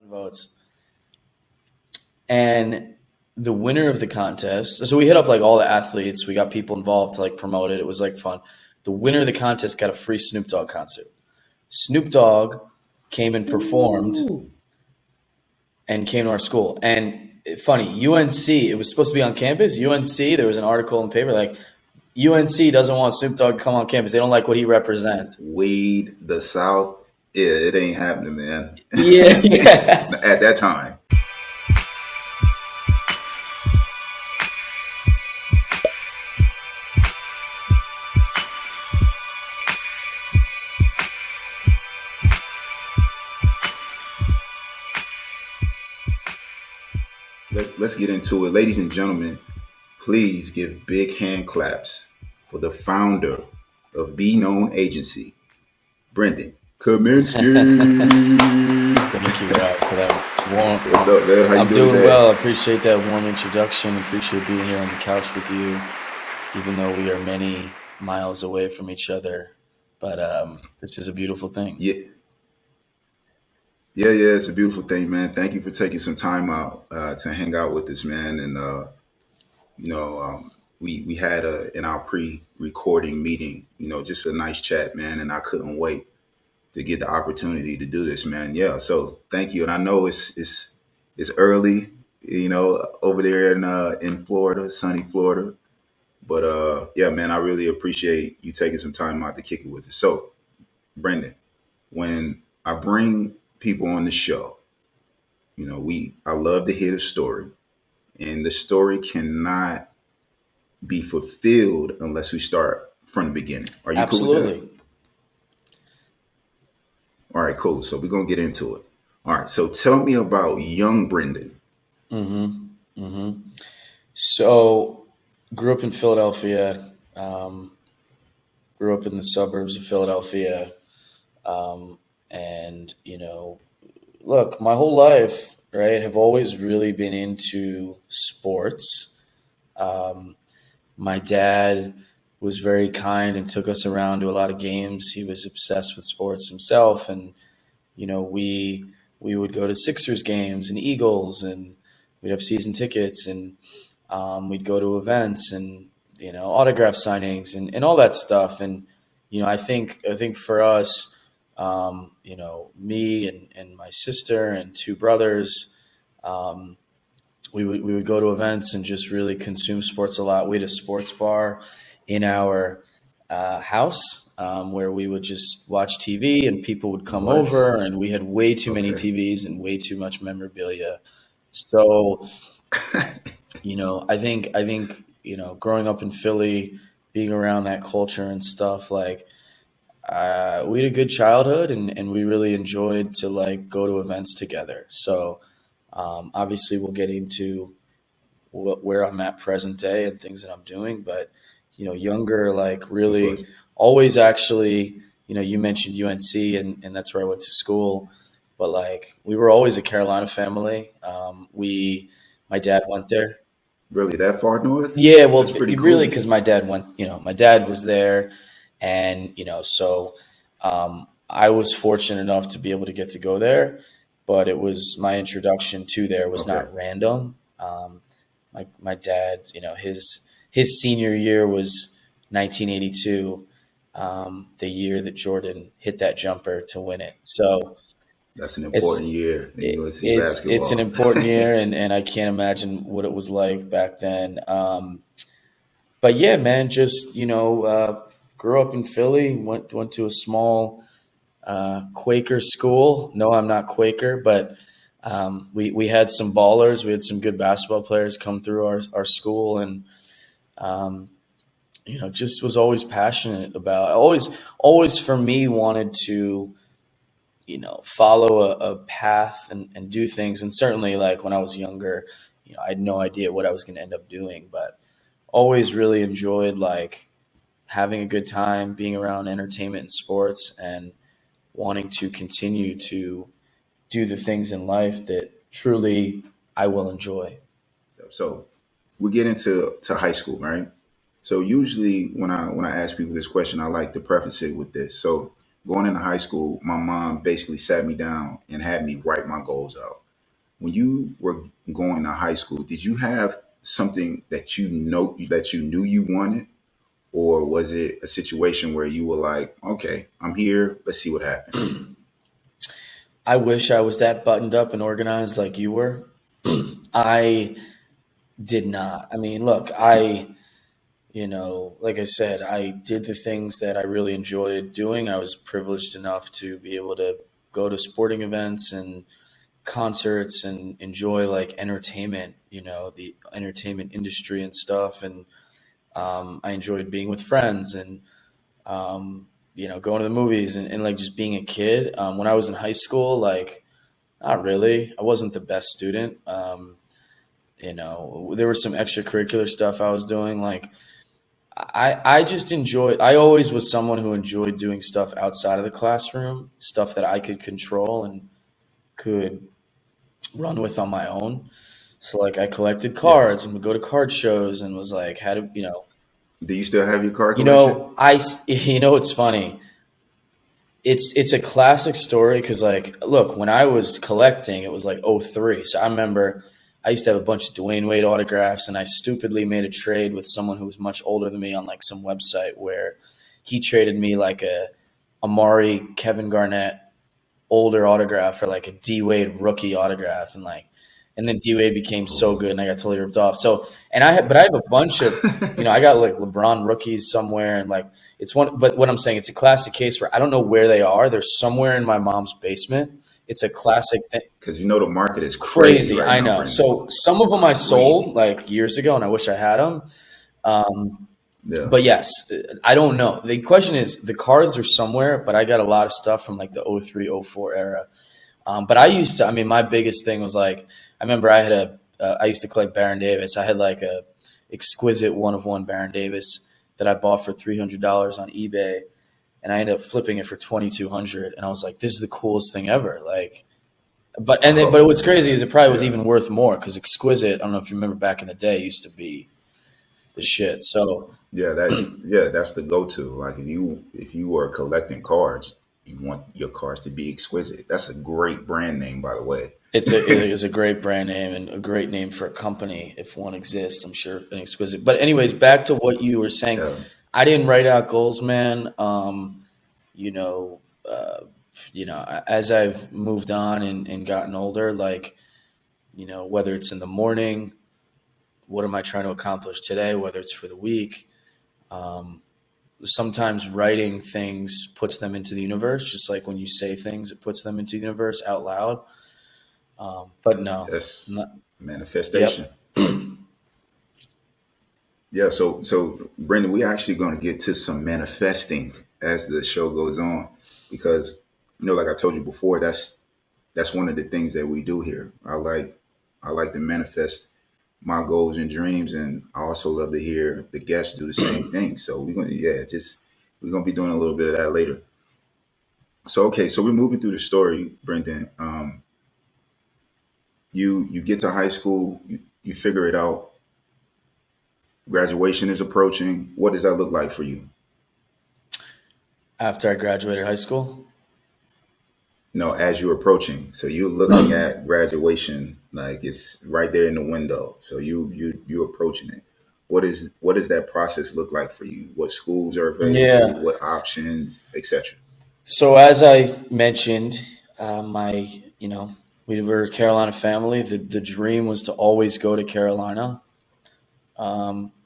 votes. And the winner of the contest, so we hit up like all the athletes. We got people involved to like promote it. It was like fun. The winner of the contest got a free Snoop Dogg concert. Snoop Dogg came and performed Ooh. and came to our school. And funny, UNC, it was supposed to be on campus. UNC, there was an article in the paper like UNC doesn't want Snoop Dogg to come on campus. They don't like what he represents. Weed, the South, yeah, it ain't happening, man. Yeah, yeah. At that time. Let's get into it. Ladies and gentlemen, please give big hand claps for the founder of Bknown Agency, Brendan Kaminsky. Thank you, Rob, for that warm. What's up, man? How you I'm doing, doing man? well. I appreciate that warm introduction. Appreciate being here on the couch with you, even though we are many miles away from each other. But this is a beautiful thing. Yeah, yeah, it's a beautiful thing, man. Thank you for taking some time out to hang out with us, man. And you know, we had in our pre-recording meeting, just a nice chat, man. And I couldn't wait to get the opportunity to do this, man. Yeah, so thank you. And I know it's early, over there in Florida, sunny Florida. But yeah, man, I really appreciate you taking some time out to kick it with us. So, Brendan, when I bring people on the show, I love to hear the story, and the story cannot be fulfilled unless we start from the beginning. Are you cool with that? Absolutely. All right, cool. So we're gonna get into it. All right. So tell me about young Brendan. So, grew up in Philadelphia. Grew up in the suburbs of Philadelphia, and look, my whole life, right, have always really been into sports. My dad was very kind and took us around to a lot of games. He was obsessed with sports himself, and we would go to Sixers games and Eagles, and we'd have season tickets, and we'd go to events and autograph signings and all that stuff. And I think for us, me and my sister and two brothers, we would go to events and just really consume sports a lot. We had a sports bar in our house where we would just watch TV and people would come What? over, and we had way too many Okay. TVs and way too much memorabilia. So I think growing up in Philly, being around that culture and stuff, like we had a good childhood, and we really enjoyed to like go to events together. So obviously we'll get into where I'm at present day and things that I'm doing, but younger, like Of really course. always actually, you mentioned UNC, and that's where I went to school, but like we were always a Carolina family. My dad went there. Really, that far north? Yeah, well, That's pretty really, cool. because my dad went, my dad was there, and so I was fortunate enough to be able to get to go there, but it was my introduction to there was Okay. not random. My dad, his senior year was 1982, the year that Jordan hit that jumper to win it. So That's an it's important year in UNC it's an basketball. important year, and I can't imagine what it was like back then. But yeah, man, just grew up in Philly. Went to a small Quaker school. No, I'm not Quaker, but we had some ballers. We had some good basketball players come through our school, and um, just was always passionate about. Always for me wanted to follow a path and do things. And certainly, like when I was younger, I had no idea what I was going to end up doing, but always really enjoyed like having a good time, being around entertainment and sports, and wanting to continue to do the things in life that truly I will enjoy. So we get into high school, right? So usually when I ask people this question, I like to preface it with this. So going into high school, my mom basically sat me down and had me write my goals out. When you were going to high school, did you have something that you knew you wanted, or was it a situation where you were like, okay, I'm here, let's see what happens? I wish I was that buttoned up and organized like you were. I did not. I mean, look, like I said, I did the things that I really enjoyed doing. I was privileged enough to be able to go to sporting events and concerts and enjoy like entertainment, the entertainment industry and stuff. And I enjoyed being with friends and, going to the movies and like just being a kid. When I was in high school, like, not really. I wasn't the best student. There was some extracurricular stuff I was doing. Like, I just enjoyed, I always was someone who enjoyed doing stuff outside of the classroom, stuff that I could control and could run with on my own. So like I collected Yeah. cards and would go to card shows and was like, had to, Do you still have your card collection? it's funny. It's a classic story because like, look, when I was collecting, it was like '03. So I remember I used to have a bunch of Dwayne Wade autographs, and I stupidly made a trade with someone who was much older than me on like some website where he traded me like a Amari Kevin Garnett older autograph for like a D Wade rookie autograph, and then D Wade became so good, and I got totally ripped off. So, but I have a bunch of, I got like LeBron rookies somewhere, and like it's one. But what I'm saying, it's a classic case where I don't know where they are. They're somewhere in my mom's basement. It's a classic thing. Because the market is crazy Crazy, right I now, know. Brandon. So some of them I sold Crazy. like years ago, and I wish I had them. Yeah. But yes, I don't know. The question is, the cards are somewhere, but I got a lot of stuff from like the '03, '04 era. But I mean, my biggest thing was like, I remember I used to collect Baron Davis. I had like a exquisite one of one Baron Davis that I bought for $300 on eBay, and I ended up flipping it for 2,200. And I was like, this is the coolest thing ever. Like, but Oh, what's crazy is it probably was yeah. even worth more because exquisite. I don't know if you remember back in the day, used to be the shit. So That's the go-to. Like if you were collecting cards, you want your cards to be exquisite. That's a great brand name, by the way. it is a great brand name and a great name for a company if one exists. I'm sure an exquisite. But anyways, back to what you were saying. Yeah. I didn't write out goals, man. You know, uh, as I've moved on and gotten older, like, whether it's in the morning, what am I trying to accomplish today? Whether it's for the week, um, sometimes writing things puts them into the universe. Just like when you say things, it puts them into the universe out loud. But no, That's not, manifestation. yep. Yeah. So Brendan, we actually going to get to some manifesting as the show goes on, because like I told you before, that's one of the things that we do here. I like to manifest my goals and dreams, and I also love to hear the guests do the same thing. So we're gonna be doing a little bit of that later. So okay, so we're moving through the story, Brendan. You get to high school, you figure it out. Graduation is approaching. What does that look like for you? After I graduated high school, No, as you're approaching, so you're looking at graduation like it's right there in the window. So you're approaching it. What does that process look like for you? What schools are available? yeah. What options, etc. So as I mentioned, my we were a Carolina family. The dream was to always go to Carolina.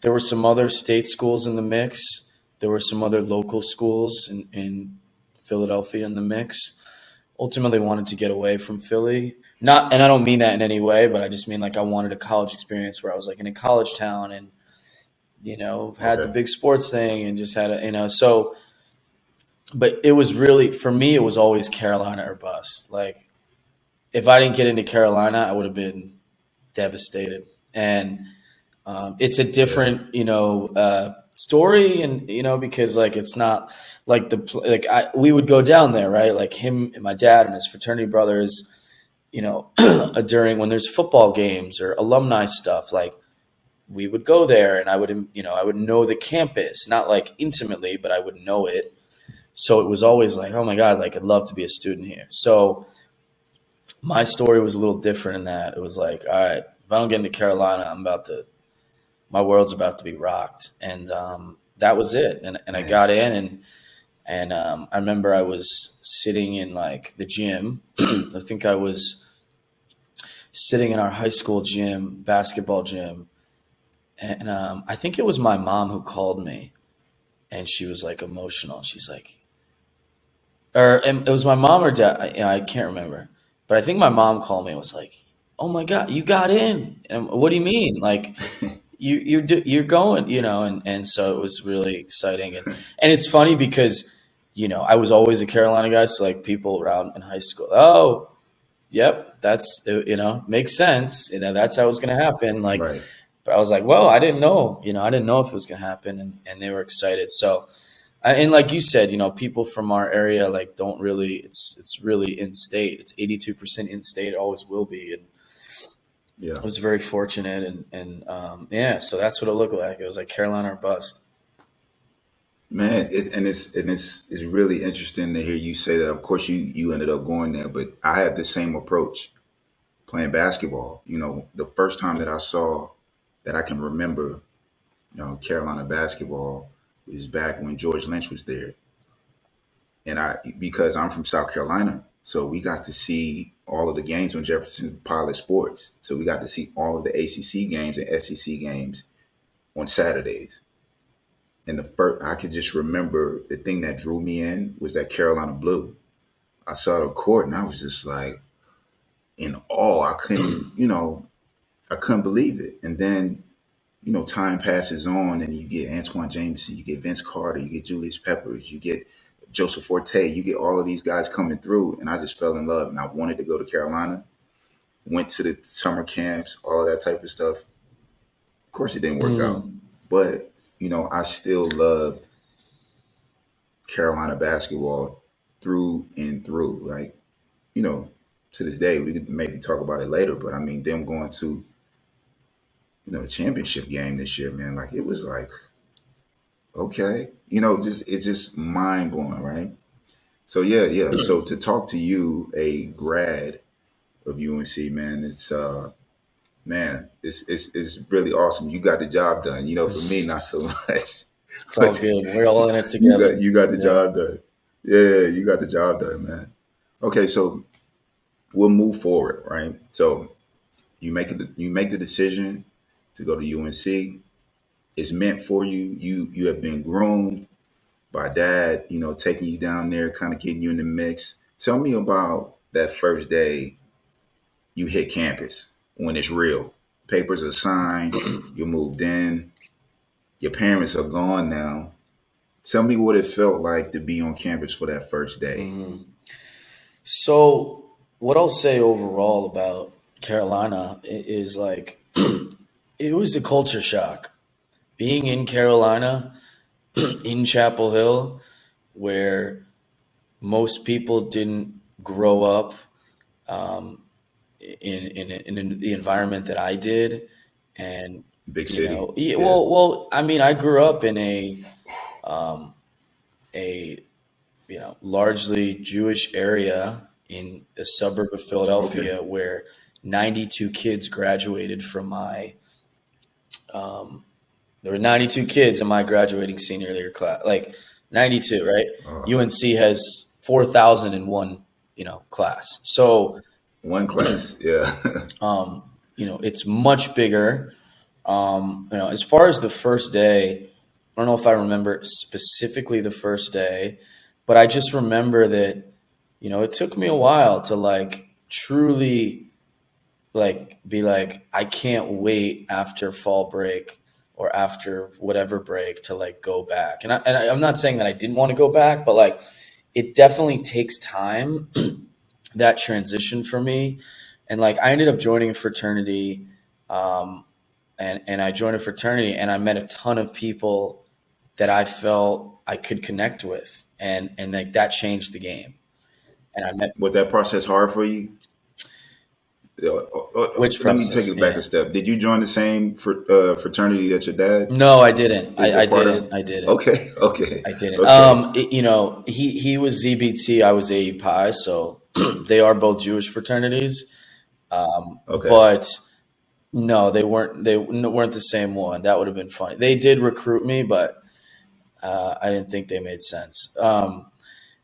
There were some other state schools in the mix. There were some other local schools in Philadelphia in the mix. Ultimately, wanted to get away from Philly. Not, and I don't mean that in any way, but I just mean like I wanted a college experience where I was like in a college town and had the Okay. big sports thing and just had so. But it was really for me. It was always Carolina or bust. Like if I didn't get into Carolina, I would have been devastated. And it's a Yeah. different, story, and because like it's not like we would go down there, right? Like him and my dad and his fraternity brothers, during when there's football games or alumni stuff, like we would go there, and I would know the campus, not like intimately, but I would know it. So it was always like, oh my God, like I'd love to be a student here. So my story was a little different in that it was like, all right, if I don't get into Carolina, my world's about to be rocked. And that was it. And I Man, got in, and I remember I was sitting in like the gym. I think I was sitting in our high school gym, basketball gym. And I think it was my mom who called me, and she was like emotional. She's like, or it was my mom or dad. I can't remember, but I think my mom called me and was like, "Oh my God, you got in!" And what do you mean? Like you're going, and so it was really exciting, and it's funny because I was always a Carolina guy, so like people around in high school, oh, yep, that's makes sense, that's how it's gonna happen, like. right. But I was like, well, I didn't know, I didn't know if it was gonna happen, and they were excited. So, and like you said, people from our area like don't really. It's really in state. It's 82% in state. It always will be, and Yeah. I was very fortunate, and yeah. So that's what it looked like. It was like Carolina or bust. Man, it's really interesting to hear you say that. Of course, you ended up going there, but I had the same approach playing basketball. The first time that I saw that I can remember, Carolina basketball was back when George Lynch was there, and because I'm from South Carolina, so we got to see all of the games on Jefferson Pilot Sports. So we got to see all of the ACC games and SEC games on Saturdays. And the first, I could just remember the thing that drew me in was that Carolina blue. I saw the court and I was just like in awe. I couldn't believe it. And then, time passes on and you get Antoine Jameson, you get Vince Carter, you get Julius Peppers, you get Joseph Forte, you get all of these guys coming through. And I just fell in love and I wanted to go to Carolina, went to the summer camps, all of that type of stuff. Of course, it didn't work out. Mm, But, I still loved Carolina basketball through and through. Like, you know, to this day, we could maybe talk about it later, but I mean, them going to, the championship game this year, man, like it was like, okay, just it's just mind blowing, right? So yeah, yeah. So to talk to you, a grad of UNC, man, it's really awesome. You got the job done. For me, not so much. it's all But good. We're all in it you together. got the Yeah. job done. Yeah, you got the job done, man. Okay, so we'll move forward, right? So you make the decision to go to UNC. It's meant for you. You have been groomed by dad, taking you down there, kind of getting you in the mix. Tell me about that first day you hit campus when it's real. Papers are signed, you moved in, your parents are gone now. Tell me what it felt like to be on campus for that first day. Mhm. So, what I'll say overall about Carolina is like it was a culture shock. Being in Carolina, in Chapel Hill, where most people didn't grow up um, in the environment that I did, and Big city. yeah, Yeah. I mean, I grew up in um, a largely Jewish area in a suburb of Okay. Philadelphia where 92 kids graduated from my um, there were 92 kids in my graduating senior year class, like 92, right? Uh, UNC has 4,000 in one, class. So, One class. Yeah. it's much bigger. As far as the first day, I don't know if I remember specifically the first day, but I just remember that, it took me a while to like truly like be like, I can't wait after fall break or after whatever break to like go back. I'm not saying that I didn't want to go back, but like it definitely takes time that transition for me. And like I ended up joining a fraternity, and I joined a fraternity and I met a ton of people that I felt I could connect with, and like that changed the game. And I met Was that process hard for you? Which Let me take process? it back Yeah. a step. Did you join the same fraternity that your dad No, I didn't. is a I part of? didn't. I didn't. Okay, okay, I didn't. okay, He was ZBT. I was AE Pi, so they are both Jewish fraternities. okay. But no, they weren't. They weren't the same one. That would have been funny. They did recruit me, but I didn't think they made sense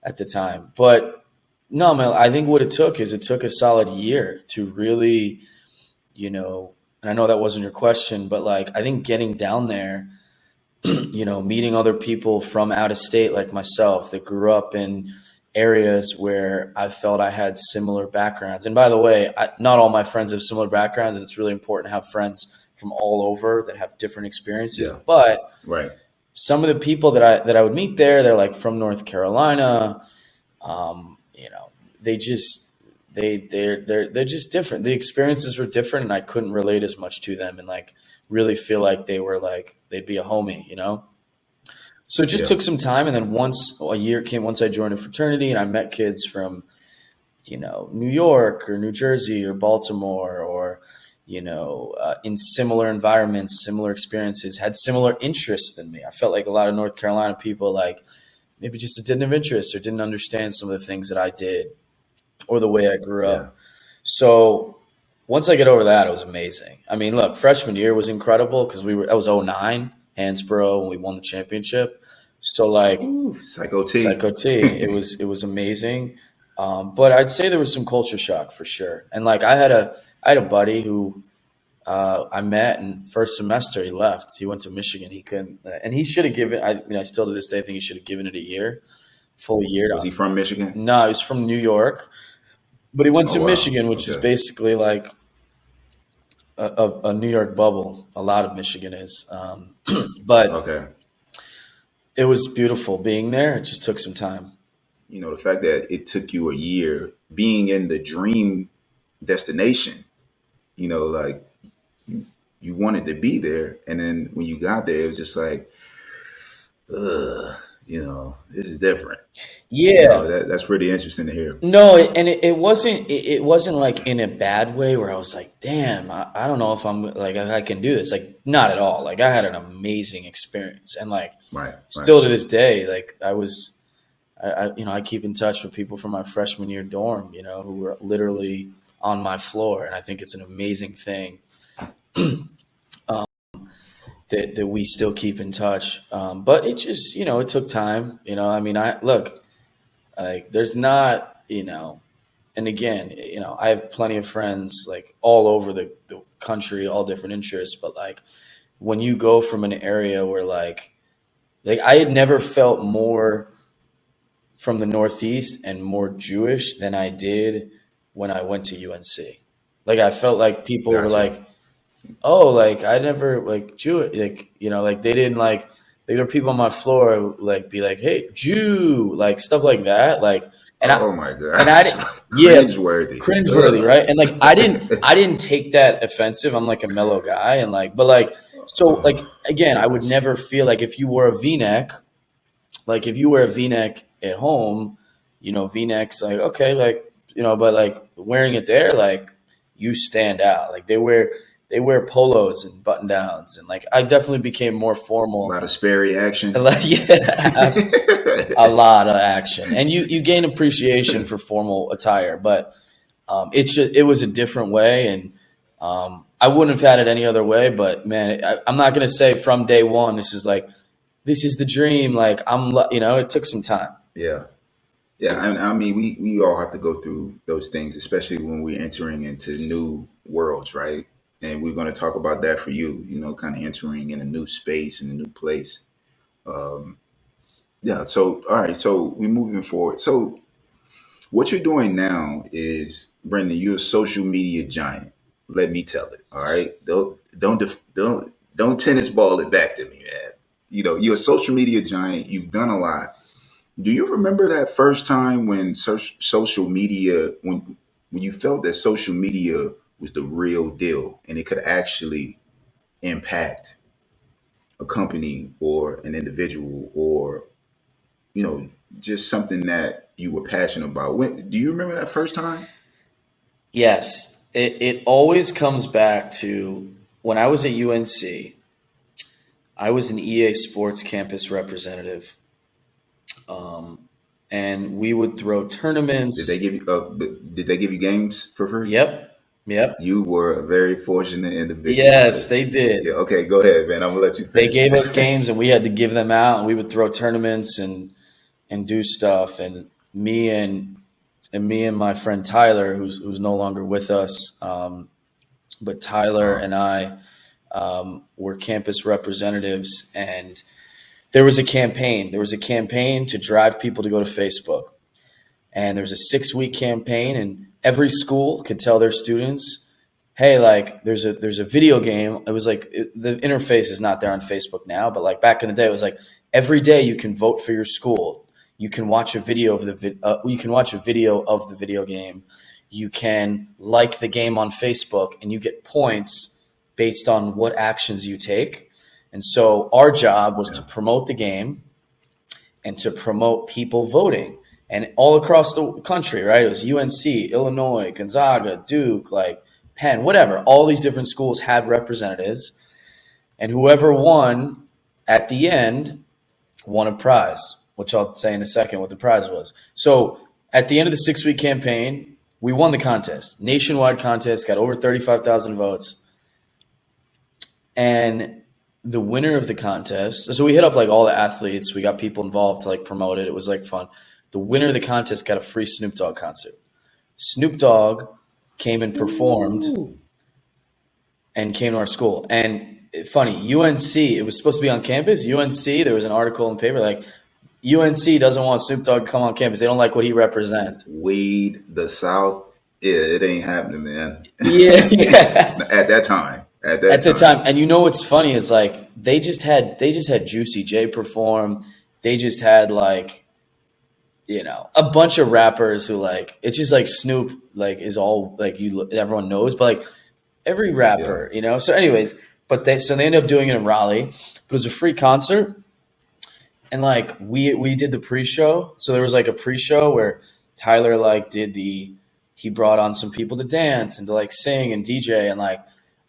at the time. But no, man. I think what it took a solid year to really, and I know that wasn't your question, but like I think getting down there, meeting other people from out of state like myself that grew up in areas where I felt I had similar backgrounds. And by the way, not all my friends have similar backgrounds, and it's really important to have friends from all over that have different experiences. Yeah, But right. some of the people that I would meet there, they're like from North Carolina. They just they're just different. The experiences were different, and I couldn't relate as much to them, and like really feel like they were like they'd be a homie. So it just Yeah, took some time, and then once a year came, once I joined a fraternity, and I met kids from New York or New Jersey or Baltimore or in similar environments, similar experiences, had similar interests than me. I felt like a lot of North Carolina people like maybe just didn't have interest or didn't understand some of the things that I did or the way I grew yeah. up. So once I get over that, it was amazing. I mean, look, freshman year was incredible because that was '09, Hansborough, when we won the championship. So like Ooh, Psycho T. Psycho T, it was amazing. But I'd say there was some culture shock for sure. And like I had a buddy who I met in first semester. He left. He went to Michigan. He couldn't, and he should have given. I mean, I still to this day think he should have given it a year, full year. Was he from Michigan? No, he was from New York, but he went Oh to wow. Michigan, which is Okay. basically like a New York bubble. A lot of Michigan is, but Okay. it was beautiful being there. It just took some time. The fact that it took you a year being in the dream destination, like you wanted to be there, and then when you got there, it was just like, ugh, this is different. Yeah, That's pretty interesting to hear. no, it wasn't like in a bad way where I was like, damn, I don't know if I'm like I can do this. Like not at all. Like I had an amazing experience, and like Right, right. still to this day, like I keep in touch with people from my freshman year dorm, who were literally on my floor, and I think it's an amazing thing that we still keep in touch. But it just it took time. I mean, I look like there's not and again, I have plenty of friends like all over the country, all different interests. But like when you go from an area where like I had never felt more from the Northeast and more Jewish than I did when I went to UNC. Like I felt like people were Gotcha. like, oh, like I never like Jew, like like they didn't like there were people on my floor who, like be like, hey, Jew, like stuff like that, like and I Oh my god. and I didn't, yeah, Cringeworthy. cringeworthy, Ugh. right? And like I didn't take that offensive. I'm like a mellow guy, and like, but like, so like Oh again, I would gosh. never feel like if you wore a V-neck, like if you wear a V-neck at home, V-necks like okay, like but like wearing it there, like you stand out. Like they wear polos and button downs, and like I definitely became more A formal. lot of Sperry action. Like yeah, a lot of action, and you gain appreciation for formal attire. But it was a different way, and I wouldn't have had it any other way. But man, I'm not gonna say from day one this is the dream. Like it took some time. Yeah. Yeah, and I mean, we all have to go through those things, especially when we're entering into new worlds, right? And we're going to talk about that for you, kind of entering in a new space, in a new place. Yeah. So, all right. So we're moving forward. So what you're doing now is, Brendan, you're a social media giant. Let me tell it. All right. Don't tennis ball it back to me, man. You're a social media giant. You've done a lot. Do you remember that first time when social media, when you felt that social media was the real deal and it could actually impact a company or an individual or you know just something that you were passionate about? Do you remember that first time? Yes, it always comes back to when I was at UNC. I was an EA Sports campus representative, and we would throw Did they tournaments. give you? Did they give you games for free? Yep, yep. You were a very fortunate individual Yes, because, they did. yeah. Okay, go ahead, man. I'm gonna let you They finish. gave us games, and we had to give them out, and we would throw tournaments and do stuff. And me and my friend Tyler, who's no longer with us, but Tyler Uh, and I were campus representatives, and there was a campaign. There was a campaign to drive people to go to Facebook, and there was a 6-week campaign, and every school could tell their students, "Hey, like there's a video game." It was like the interface is not there on Facebook now, but like back in the day, it was like every day you can vote for your school. You can watch a video of you can watch a video of the video game. You can like the game on Facebook, and you get points based on what actions you take. And so our job was to yeah, promote the game and to promote people voting. And all across the country, right? It was UNC, Illinois, Gonzaga, Duke, like Penn, whatever. All these different schools had representatives. And whoever won at the end won a prize, which I'll say in a second what the prize was. So at the end of the 6-week campaign, we won the contest. Nationwide contest, got over 35,000 votes. And the winner of the contest, so we hit up like all the athletes. We got people involved to like promote it. It was like fun. The winner of the contest got a free Snoop Dogg concert. Snoop Dogg came and performed Ooh. and came to our school. And funny, UNC, it was supposed to be on campus. UNC, there was an article in the paper like UNC doesn't want Snoop Dogg to come on campus. They don't like what he represents. Weed the South. Yeah, it ain't happening, man. Yeah, yeah. At that time. At At that the time. time, and you know what's funny is like they just had Juicy J perform. They just had like a bunch of rappers who like it's just like Snoop like is all like everyone knows, but like every Yeah. rapper. So anyways, but they ended up doing it in Raleigh, but it was a free concert, and like we did the pre-show, so there was like a pre-show where Tyler like he brought on some people to dance and to like sing and DJ, and like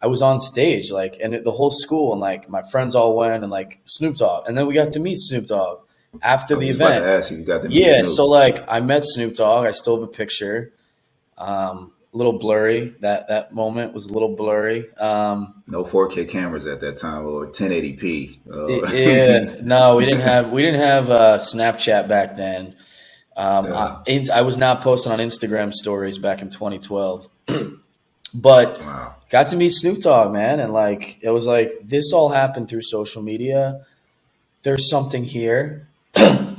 I was on stage like and the whole school and like my friends all went and like Snoop Dogg, and then we got to meet Snoop Dogg after I was the just about to event. ask you got to meet Yeah, so Snoop. like I met Snoop Dogg. I still have a picture. A little blurry. That moment was a little blurry. No 4K cameras at that time or 1080p. Yeah, no, we didn't have Snapchat back then. Yeah. I was not posting on Instagram stories back in 2012, but Wow. got to meet Snoop Dogg, man, and like it was like this all happened through social media. There's something here,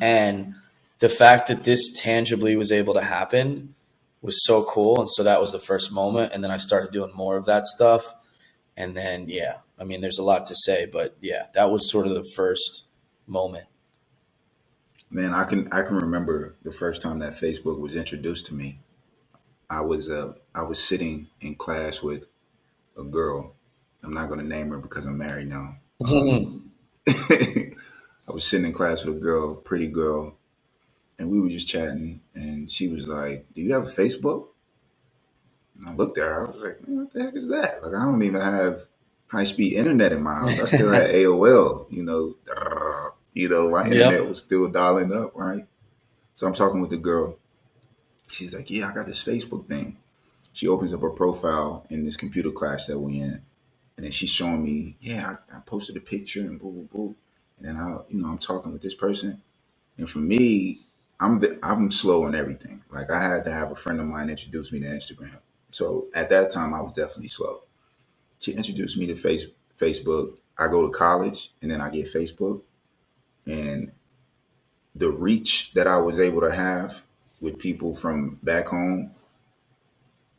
and the fact that this tangibly was able to happen was so cool. And so that was the first moment. And then I started doing more of that stuff. And then, yeah, I mean, there's a lot to say, but yeah, that was sort of the first moment. Man, I can remember the first time that Facebook was introduced to me. I was sitting in class with a girl. I'm not gonna name her because I'm married now. I was sitting in class with a girl, pretty girl, and we were just chatting. And she was like, "Do you have a Facebook?" And I looked at her. I was like, "Man, what the heck is that?" Like, I don't even have high speed internet in my house. I still had AOL. My internet Yep. was still dialing up, right? So I'm talking with the girl. She's like, "Yeah, I got this Facebook thing." She opens up her profile in this computer class that we in, and then she's showing me, "Yeah, I posted a picture and boo, boo, boo." And then I'm talking with this person. And for me, I'm slow on everything. Like, I had to have a friend of mine introduce me to Instagram. So at that time, I was definitely slow. She introduced me to Facebook. I go to college, and then I get Facebook, and the reach that I was able to have with people from back home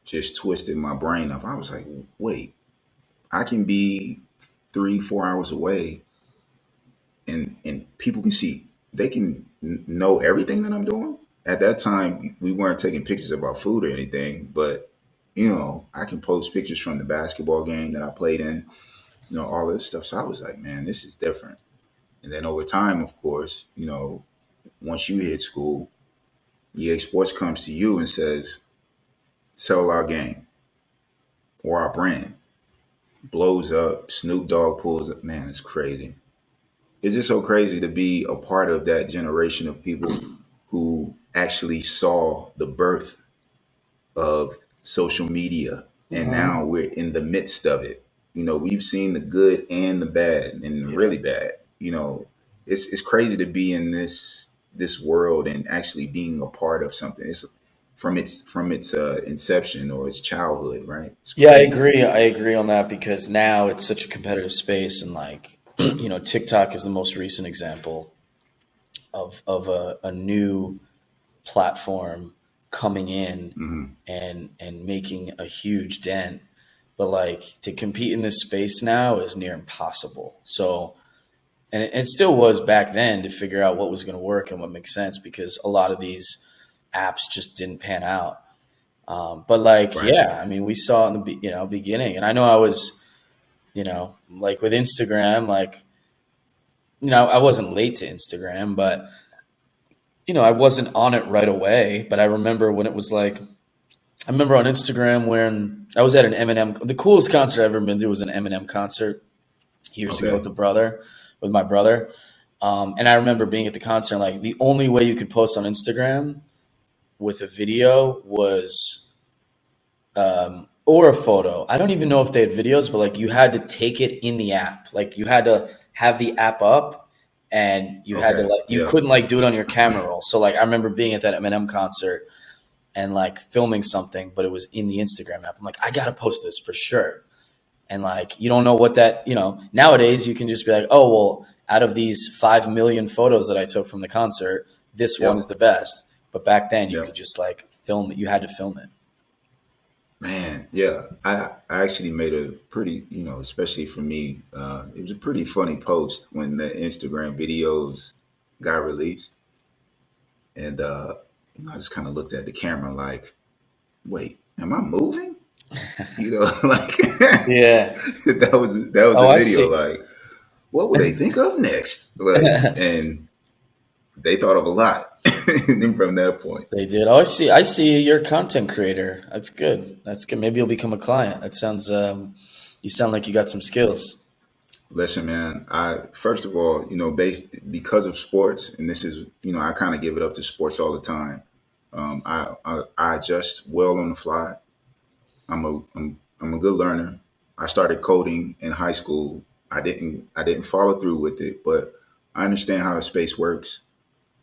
just twisted my brain up. I was like, wait, I can be 3, 4 hours away, and people can see, they can know everything that I'm doing. At that time, we weren't taking pictures of our food or anything, but I can post pictures from the basketball game that I played in, all this stuff. So I was like, man, this is different. And then over time, of course, once you hit school, EA Sports comes to you and says, sell our game. or our brand blows up. Snoop Dogg pulls up. Man, it's crazy. It's just so crazy to be a part of that generation of people who actually saw the birth of social media, and Mm-hmm. now we're in the midst of it. We've seen the good and the bad, and Yeah. really bad. It's crazy to be in this world and actually being a part of something. It's from its inception or its childhood, right? It's Yeah, I crazy. agree. I agree on that because now it's such a competitive space, and like, TikTok is the most recent example of a new platform coming in Hmm. and making a huge dent. But like to compete in this space now is near impossible. So, and it still was back then to figure out what was going to work and what makes sense because a lot of these apps just didn't pan out. But like, Right. yeah, I mean, we saw in the beginning, and I know I was, like with Instagram, like, I wasn't late to Instagram, but I wasn't on it right away. But I remember when it was like, I remember on Instagram when I was at an Eminem. The coolest concert I've ever been to was an Eminem concert years ago Okay. with my brother. And I remember being at the concert, and like the only way you could post on Instagram with a video was or a photo. I don't even know if they had videos, but like you had to take it in the app. Like you had to have the app up, and you had to Okay. like you Yeah. couldn't like do it on your camera roll. So like I remember being at that Eminem concert and like filming something, but it was in the Instagram app. I'm like, I gotta post this for sure. And like you don't know what that nowadays you can just be like, oh well, out of these 5 million photos that I took from the concert, this one is Yep. the best. But back then you could Yep. just like film it. You had to film it. Man, yeah. I actually made a pretty, especially for me, it was a pretty funny post when the Instagram videos got released. And I just kind of looked at the camera like, wait, am I moving? Like Yeah. that was Oh, a I video. see. Like, what would they think of next? Like, and they thought of a lot. And then from that point. They did. Oh, I see. I see. You're a content creator. That's good. That's good. Maybe you'll become a client. That sounds. You sound like you got some skills. Listen, man. I first of all, based because of sports, and this is, I kind of give it up to sports all the time. I adjust well on the fly. I'm a good learner. I started coding in high school. I didn't follow through with it, but I understand how the space works,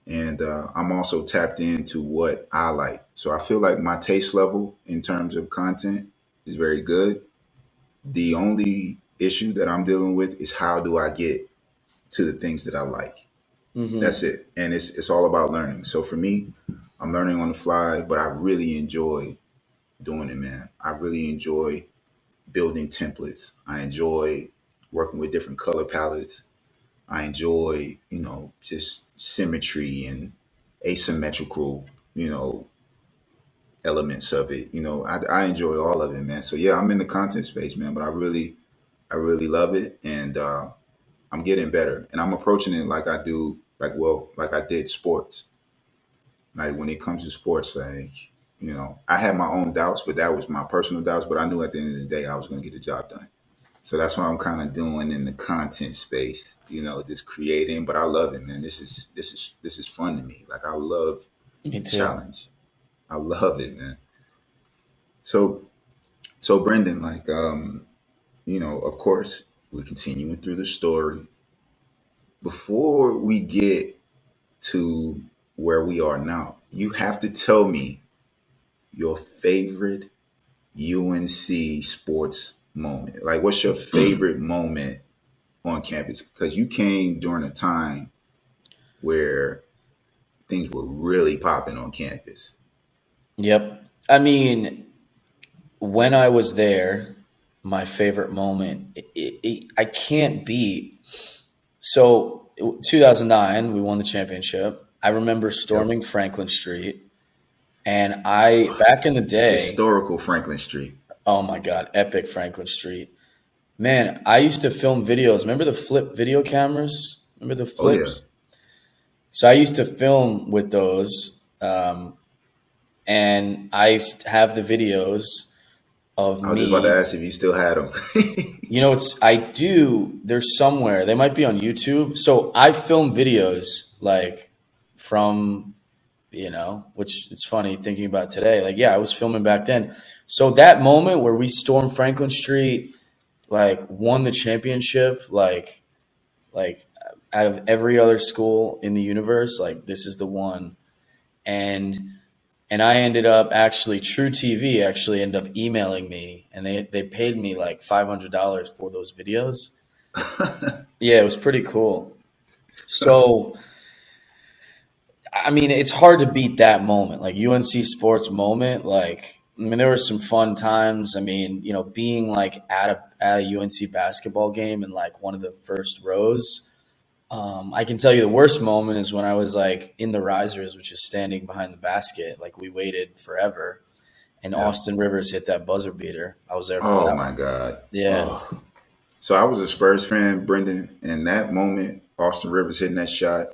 and I'm also tapped into what I like. So I feel like my taste level in terms of content is very good. The only issue that I'm dealing with is how do I get to the things that I like. That's Hmm. it, and it's all about learning. So for me, I'm learning on the fly, but I really enjoy doing it, man. I really enjoy building templates. I enjoy working with different color palettes. I enjoy, just symmetry and asymmetrical, elements of it. I enjoy all of it, man. So yeah, I'm in the content space, man, but I really love it. And I'm getting better, and I'm approaching it like I do, like I did sports. Like when it comes to sports, like, I had my own doubts, but that was my personal doubts. But I knew at the end of the day, I was going to get the job done. So that's what I'm kind of doing in the content space, just creating. But I love it, man. This is fun to me. Like I love Me the too. challenge. I love it, man. So so Brendan, like, of course, we're continuing through the story. Before we get to where we are now, you have to tell me your favorite UNC sports moment. Like, what's your favorite moment on campus? Because you came during a time where things were really popping on campus. Yep. I mean, when I was there, my favorite moment, I can't beat. So, 2009, we won the championship. I remember Yep. storming Franklin Street, and I back in the day. Historical Franklin Street. Oh my God, epic Franklin Street. Man, I used to film videos. Remember the flip video cameras? Remember the Oh yeah. flips? So I used to film with those, and I used to have the videos of I was just about to me. ask if you still had them. I do. They're somewhere. They might be on YouTube. So I film videos like from, which it's funny thinking about today. Like, yeah, I was filming back then. So that moment where we stormed Franklin Street, like won the championship, like out of every other school in the universe, like this is the one. And I ended up actually True TV actually ended up emailing me, and they paid me like $500 for those videos. Yeah, it was pretty cool. So I mean, it's hard to beat that moment, like UNC sports moment. Like, I mean, there were some fun times. I mean, being like at a UNC basketball game in like one of the first rows. I can tell you the worst moment is when I was like in the risers, which is standing behind the basket. Like we waited forever, and Yeah. Austin Rivers hit that buzzer beater. I was there for Oh that my one. God. Yeah. Oh. So I was a Spurs fan, Brendan, and that moment, Austin Rivers hitting that shot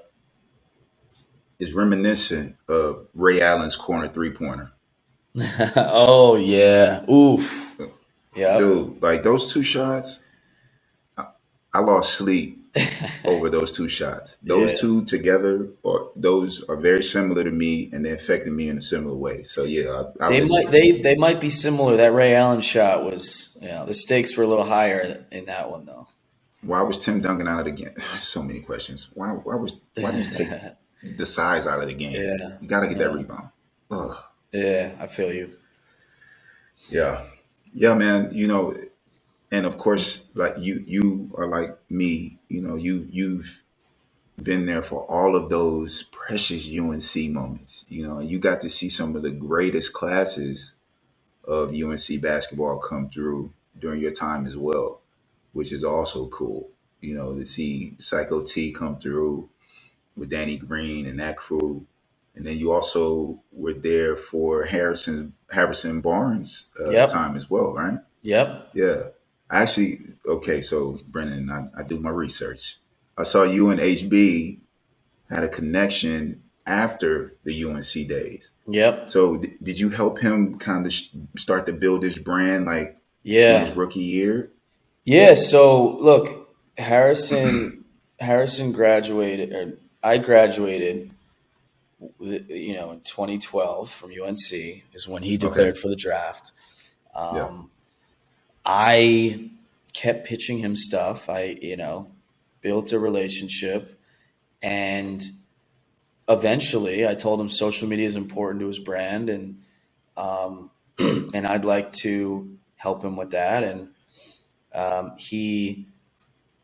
is reminiscent of Ray Allen's corner 3-pointer. Oh yeah. Oof. Yep. Dude, like those two shots, I lost sleep over those two shots. Those Yeah. two together, those are very similar to me, and they affected me in a similar way. So yeah, I'll They let you. might they might be similar. That Ray Allen shot was, the stakes were a little higher in that one though. Why was Tim Duncan out of the game? So many questions. Why did you take the size out of the game? Yeah. You got to get that Yeah. rebound. Ugh. Yeah, I feel you. Yeah, yeah, man. And of course, like you are like me. You've been there for all of those precious UNC moments. And you got to see some of the greatest classes of UNC basketball come through during your time as well, which is also cool. To see Psycho T come through with Danny Green and that crew. And then you also were there for Harrison Barnes Yep. time as well, right? Yep. Yeah. Actually, okay, so Brennan, I do my research. I saw you and HB had a connection after the UNC days. Yep. So did you help him kind of start to build his brand like in his Yeah. rookie year? Yeah, so look, Harrison graduated, or I graduated, in 2012 from UNC is when he Okay. declared for the draft. Yeah. Um, I kept pitching him stuff. I, built a relationship, and eventually I told him social media is important to his brand, and um, and I'd like to help him with that. And he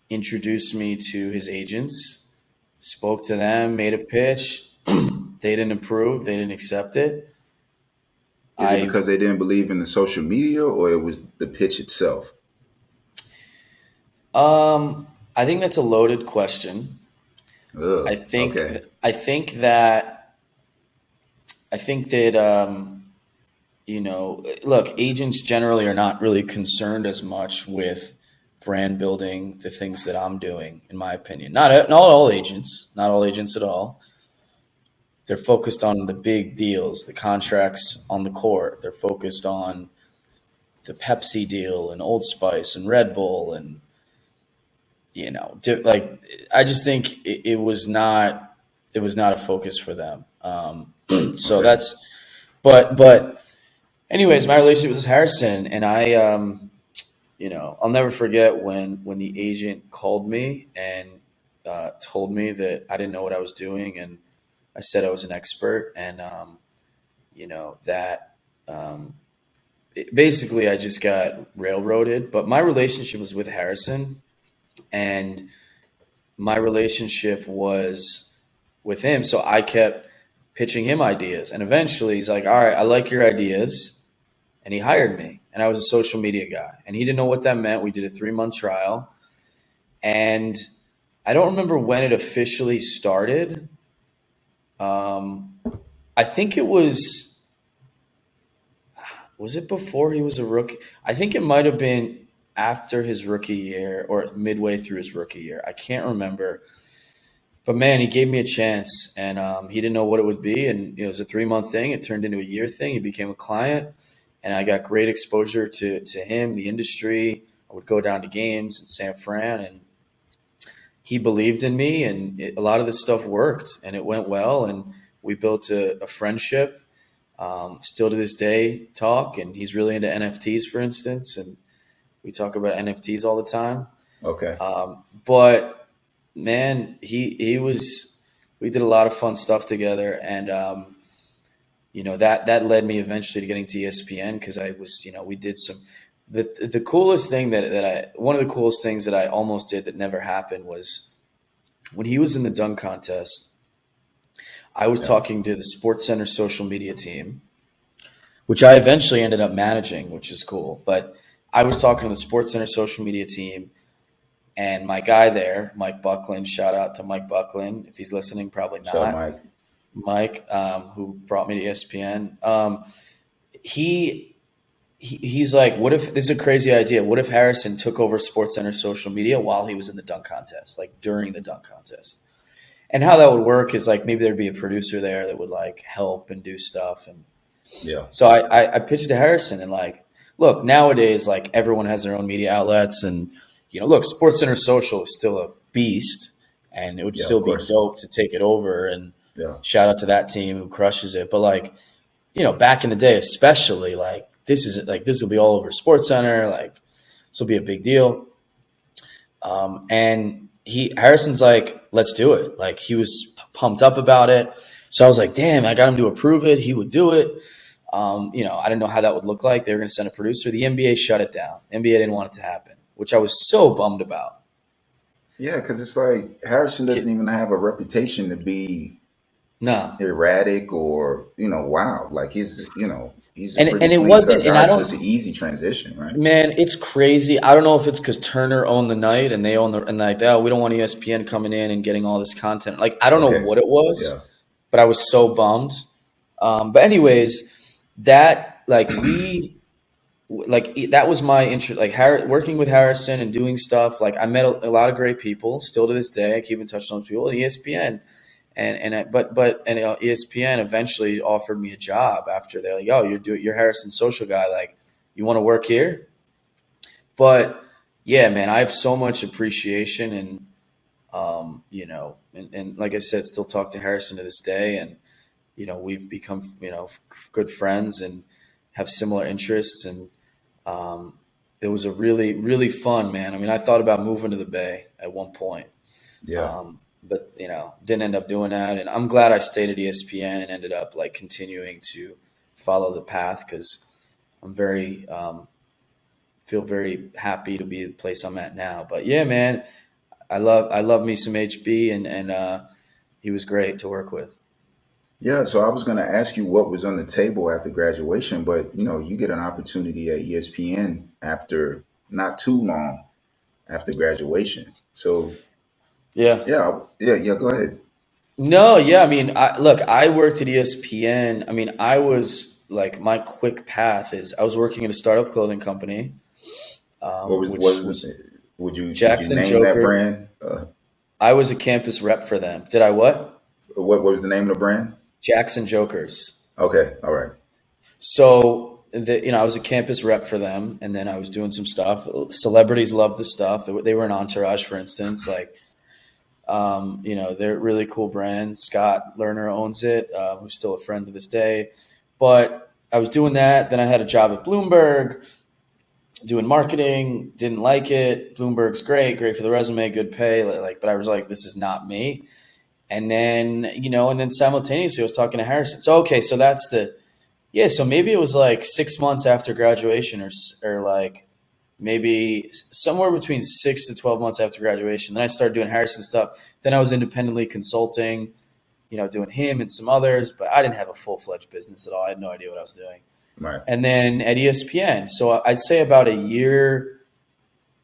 introduced me to his agents, spoke to them, made a pitch. They didn't approve. They didn't accept it. Is it I because they didn't believe in the social media or it was the pitch itself? I think that's a loaded question. I Ugh. think Okay. I think that I think that look, agents generally are not really concerned as much with brand building, the things that I'm doing, in my opinion. Not all agents at all. They're focused on the big deals, the contracts on the court. They're focused on the Pepsi deal and Old Spice and Red Bull and like I just think it was not a focus for them. So Okay. that's but anyways, my relationship with Harrison, and I I'll never forget when the agent called me and told me that I didn't know what I was doing, and I said I was an expert, and that basically I just got railroaded. But my relationship was with Harrison, and my relationship was with him. So I kept pitching him ideas. And eventually he's like, all right, I like your ideas. And he hired me. And I was a social media guy. And he didn't know what that meant. We did a 3-month trial. And I don't remember when it officially started. I think it was it before he was a rookie? I think it might have been after his rookie year or midway through his rookie year. I can't remember. But man, he gave me a chance, and he didn't know what it would be. And it was a 3-month thing. It turned into a year thing. He became a client, and I got great exposure to him, the industry. I would go down to games in San Fran, and he believed in me, and a lot of this stuff worked, and it went well, and we built a friendship. Still to this day, talk, and he's really into NFTs, for instance, and we talk about NFTs all the time. Okay. But man, he was. We did a lot of fun stuff together, and that led me eventually to getting to ESPN because I was, we did some. The coolest thing one of the coolest things that I almost did that never happened was when he was in the dunk contest. I was talking to the SportsCenter social media team, which I eventually ended up managing, which is cool. But I was talking to the SportsCenter social media team, and my guy there, Mike Buckland, shout out to Mike Buckland. If he's listening, probably not. So, Mike. Mike, who brought me to ESPN. He's like, what if this is a crazy idea? What if Harrison took over SportsCenter social media while he was in the dunk contest, like during the dunk contest? And how that would work is like maybe there'd be a producer there that would like help and do stuff. And Yeah. so I pitched to Harrison and like, look, nowadays like everyone has their own media outlets, and look, SportsCenter social is still a beast, and it would Yeah, still of be course. dope to take it over. And Yeah. shout out to that team who crushes it. But like, back in the day, especially like this will be all over SportsCenter. Like this will be a big deal. And Harrison's like, let's do it. Like he was pumped up about it. So I was like, damn, I got him to approve it. He would do it. I didn't know how that would look like. They were going to send a producer. The NBA shut it down. NBA didn't want it to happen, which I was so bummed about. Yeah, because it's like Harrison doesn't even have a reputation to be No. erratic or wild. Like he's a And pretty it clean wasn't, cut and guy, I so don't, it's an easy transition, right? man, it's crazy. I don't know if it's because Turner owned the night and they own and like, oh, we don't want ESPN coming in and getting all this content. Like, I don't know Okay. what it Yeah. was, but I was so bummed. But anyways, that like that was my interest. Like working with Harrison and doing stuff. Like I met a lot of great people. Still to this day, I keep in touch with those people at ESPN. ESPN eventually offered me a job after they're like, "Oh, you're Harrison's social guy. Like, you want to work here?" But yeah, man, I have so much appreciation and and like I said, still talk to Harrison to this day, and we've become good friends and have similar interests, and it was a really really fun, man. I mean, I thought about moving to the Bay at one point. Yeah. But didn't end up doing that, and I'm glad I stayed at ESPN and ended up like continuing to follow the path because I'm very feel very happy to be the place I'm at now. But yeah, man, I love me some HB, and he was great to work with. Yeah. So I was going to ask you what was on the table after graduation, but you get an opportunity at ESPN after not too long after graduation. So Yeah. yeah. Go ahead. No, yeah. I mean, I worked at ESPN. I mean, I was like, my quick path is I was working at a startup clothing company, What which was was the, would you Jackson name that Joker. brand? I was a campus rep for them. Did I what? What was the name of the brand? Jackson Jokers. Okay. All right. So I was a campus rep for them, and then I was doing some stuff. Celebrities loved the stuff. They were an Entourage, for instance. Like, they're really cool brand. Scott Lerner owns it, who's still a friend to this day. But I was doing that. Then I had a job at Bloomberg doing marketing. Didn't like it. Bloomberg's great for the resume, good pay. But I was like, this is not me. And then, and then simultaneously I was talking to Harrison. So, okay, so so maybe it was like 6 months after graduation or like maybe somewhere between 6 to 12 months after graduation. Then I started doing Harrison stuff. Then I was independently consulting, doing him and some others, but I didn't have a full-fledged business at all. I had no idea what I was doing. Right. And then at ESPN, so I'd say about a year,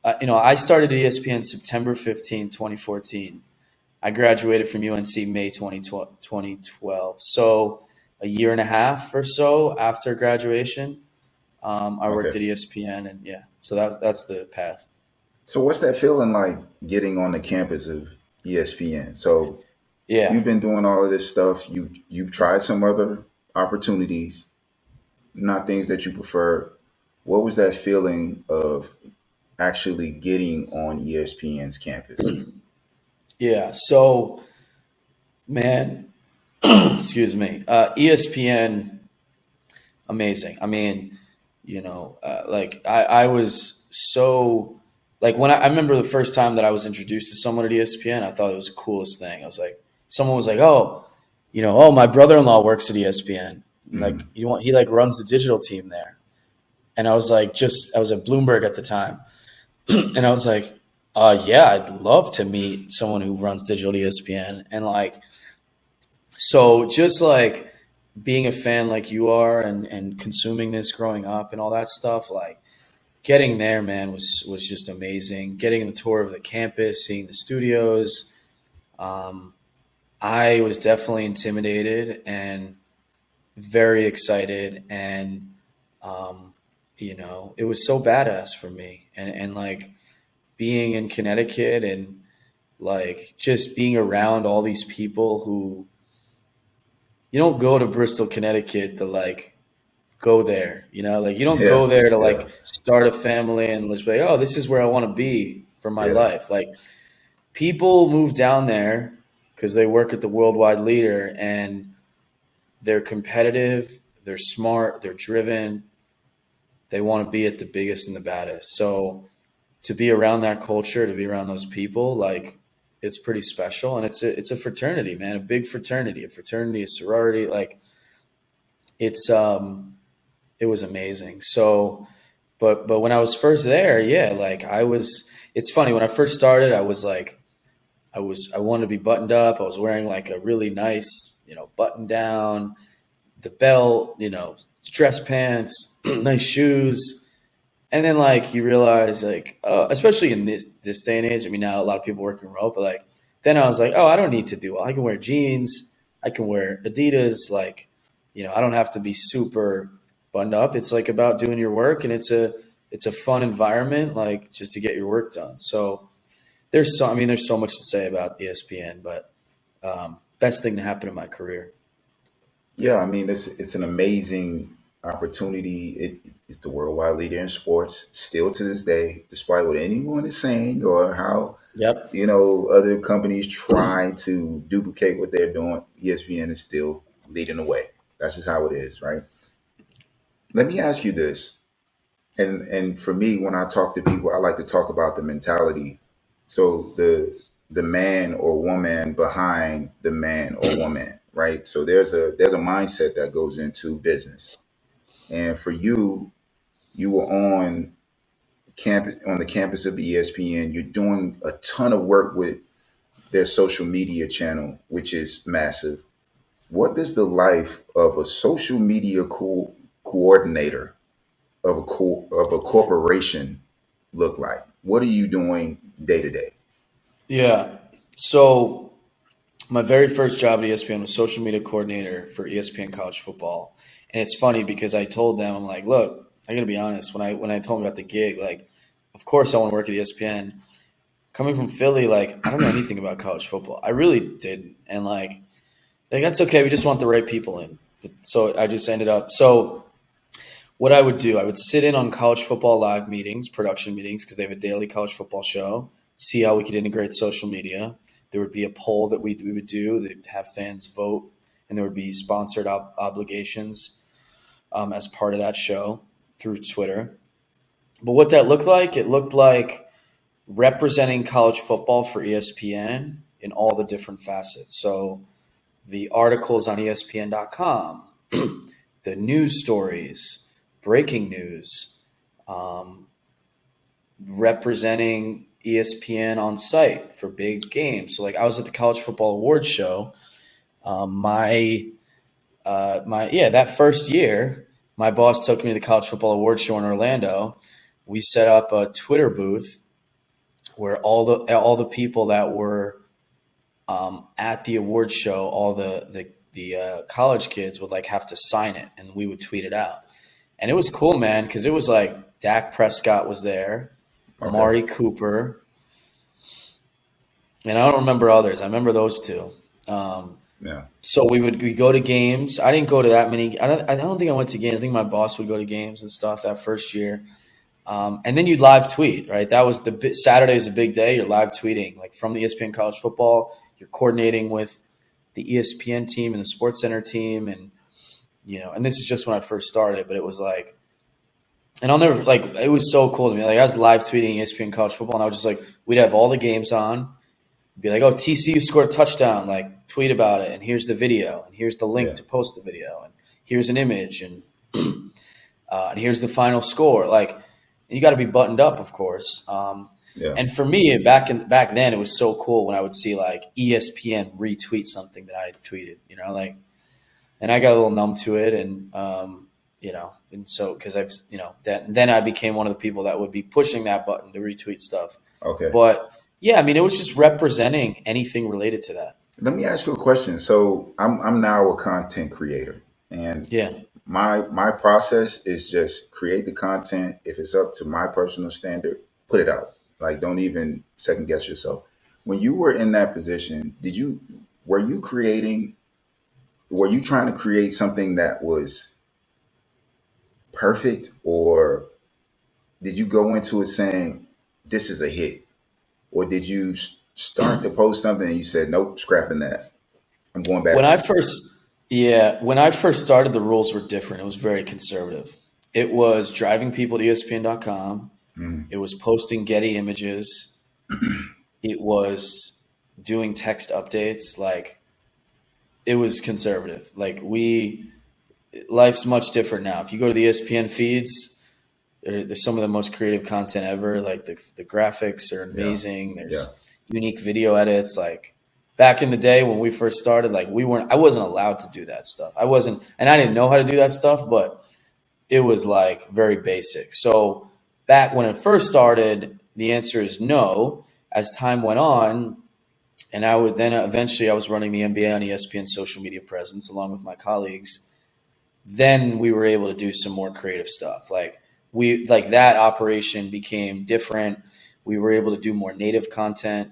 I started at ESPN September 15, 2014. I graduated from UNC May 2012. So a year and a half or so after graduation, I worked at ESPN, and yeah, so that's the path. So what's that feeling like getting on the campus of ESPN? So Yeah. you've been doing all of this stuff. You've tried some other opportunities. not things that you prefer. What was that feeling of actually getting on ESPN's campus? Yeah. So, man, excuse me. ESPN, amazing. I mean, like I was so like when I remember the first time that I was introduced to someone at ESPN, I thought it was the coolest thing. I was like, someone was like, oh, oh, my brother-in-law works at ESPN. Like, Mm. he like runs the digital team there. And I was like, I was at Bloomberg at the time. And I was like, yeah, I'd love to meet someone who runs digital at ESPN. And like, so just like being a fan like you are and consuming this growing up and all that stuff, like getting there, man, was just amazing. Getting the tour of the campus, seeing the studios. Um, I was definitely intimidated and very excited, and it was so badass for me. And like being in Connecticut and like just being around all these people who you don't go to Bristol, Connecticut to like go there, like you don't Yeah, go there to yeah, like start a family and let's be like, oh, this is where I want to be for my yeah, life. Like people move down there because they work at the worldwide leader and they're competitive, they're smart, they're driven, they want to be at the biggest and the baddest. So to be around that culture, to be around those people, like it's pretty special. And it's a fraternity, man, a big fraternity, a sorority. Like it's it was amazing. So but when I was first there, yeah, like it's funny, when I first started, I was like I wanted to be buttoned up. I was wearing like a really nice, button down, the belt, dress pants, nice shoes. And then like you realize like, especially in this day and age, I mean, now a lot of people work remote, but like then I was like, oh, I don't need to do all. I can wear jeans, I can wear Adidas, like, I don't have to be super buttoned up. It's like about doing your work, and it's a fun environment, like just to get your work done. So there's so much to say about ESPN, but best thing to happen in my career. yeah. I mean, it's an amazing opportunity. It's the worldwide leader in sports still to this day, despite what anyone is saying or how Yep. other companies try to duplicate what they're doing. ESPN is still leading the way. That's just how it is, right? Let me ask you this, and for me, when I talk to people, I like to talk about the mentality. So the man or woman behind the man or woman, right? So there's a mindset that goes into business. And for you, you were on the campus of ESPN. You're doing a ton of work with their social media channel, which is massive. What does the life of a social media coordinator of a corporation look like? What are you doing day to day? Yeah. So my very first job at ESPN was social media coordinator for ESPN college football. And it's funny because I told them, I'm like, look, I gotta be honest, when I told them about the gig, like, of course I want to work at ESPN. Coming from Philly, like, I don't know anything about college football. I really didn't. And like that's okay, we just want the right people in. So I just ended up what I would do, I would sit in on college football live meetings, production meetings, because they have a daily college football show, see how we could integrate social media. There would be a poll that we would do. They'd have fans vote, and there would be sponsored obligations as part of that show through Twitter. But what that looked like, it looked like representing college football for ESPN in all the different facets. So the articles on ESPN.com, the news stories, breaking news, um, representing ESPN on site for big games. So like I was at the College Football Awards show. My yeah, that first year, my boss took me to the College Football Awards show in Orlando. We set up a Twitter booth where all the people that were at the awards show, all the college kids would like have to sign it, and we would tweet it out. And it was cool, man, because it was like Dak Prescott was there, Okay. Amari Cooper, and I don't remember others. I remember those two. Yeah. So we go to games. I didn't go to that many. I don't think I went to games. I think my boss would go to games and stuff that first year. And then you'd live tweet, right? That was Saturday is a big day. You're live tweeting like from the ESPN college football. You're coordinating with the ESPN team and the Sports Center team, and and this is just when I first started, but it was like, and I'll never like it was so cool to me. Like I was live tweeting ESPN college football, and I was just like, we'd have all the games on, be like, oh, TCU scored a touchdown, like tweet about it, and here's the video, and here's the link Yeah. to post the video, and here's an image, and here's the final score. Like, you got to be buttoned up, of course. Yeah. And for me, back then, it was so cool when I would see like ESPN retweet something that I had tweeted, like, and I got a little numb to it, and and so because then I became one of the people that would be pushing that button to retweet stuff. Okay. But yeah, I mean, it was just representing anything related to that. Let me ask you a question. So I'm now a content creator, and Yeah. my process is just create the content. If it's up to my personal standard, put it out. Like, don't even second guess yourself. When you were in that position, were you creating? Were you trying to create something that was perfect, or did you go into it saying this is a hit, or did you start to post something and you said nope, scrapping that, I'm going When back? I first, yeah, when I first started, the rules were different. It was very conservative. It was driving people to ESPN.com. Mm, It was posting Getty images. It was doing text updates. Like, it was conservative. Like, life's much different now. If you go to the ESPN feeds, there's some of the most creative content ever. Like the graphics are yeah, amazing. yeah, There's unique video edits. Like back in the day when we first started, like I wasn't allowed to do that stuff. I wasn't, and I didn't know how to do that stuff, but it was like very basic. So back when it first started, the answer is no. As time went on, and I would then eventually I was running the NBA on ESPN social media presence along with my colleagues. Then we were able to do some more creative stuff. Like that operation became different. We were able to do more native content.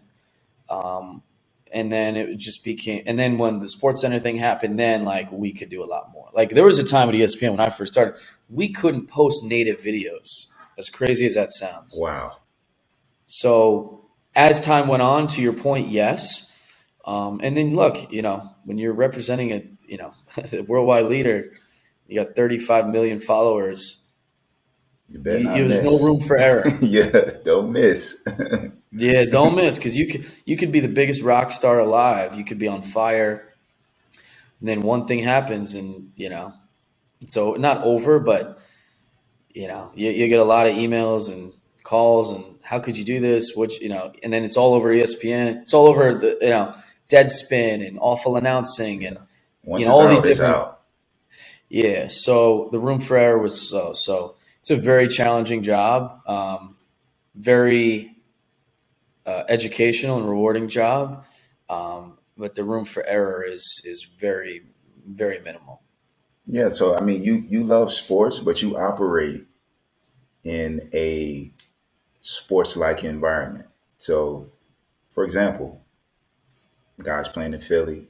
Um, and then it just became, and then when the Sports Center thing happened, then like we could do a lot more. Like there was a time at ESPN when I first started, we couldn't post native videos, as crazy as that sounds. wow, So as time went on, to your point, yes. And then look, when you're representing a worldwide leader, you got 35 million followers. you better not There's no miss. room for error. Yeah, don't miss. Yeah, don't miss because you could be the biggest rock star alive. You could be on fire, and then one thing happens, and so not over, but you get a lot of emails and calls, and how could you do this? Which and then it's all over ESPN. It's all over the Deadspin and awful announcing, and Once it's all these out, it's different. out. Yeah, so the room for error was so. It's a very challenging job, very educational and rewarding job, but the room for error is very very minimal. Yeah, so I mean, you love sports, but you operate in a sports like environment. So, for example, guys playing in Philly,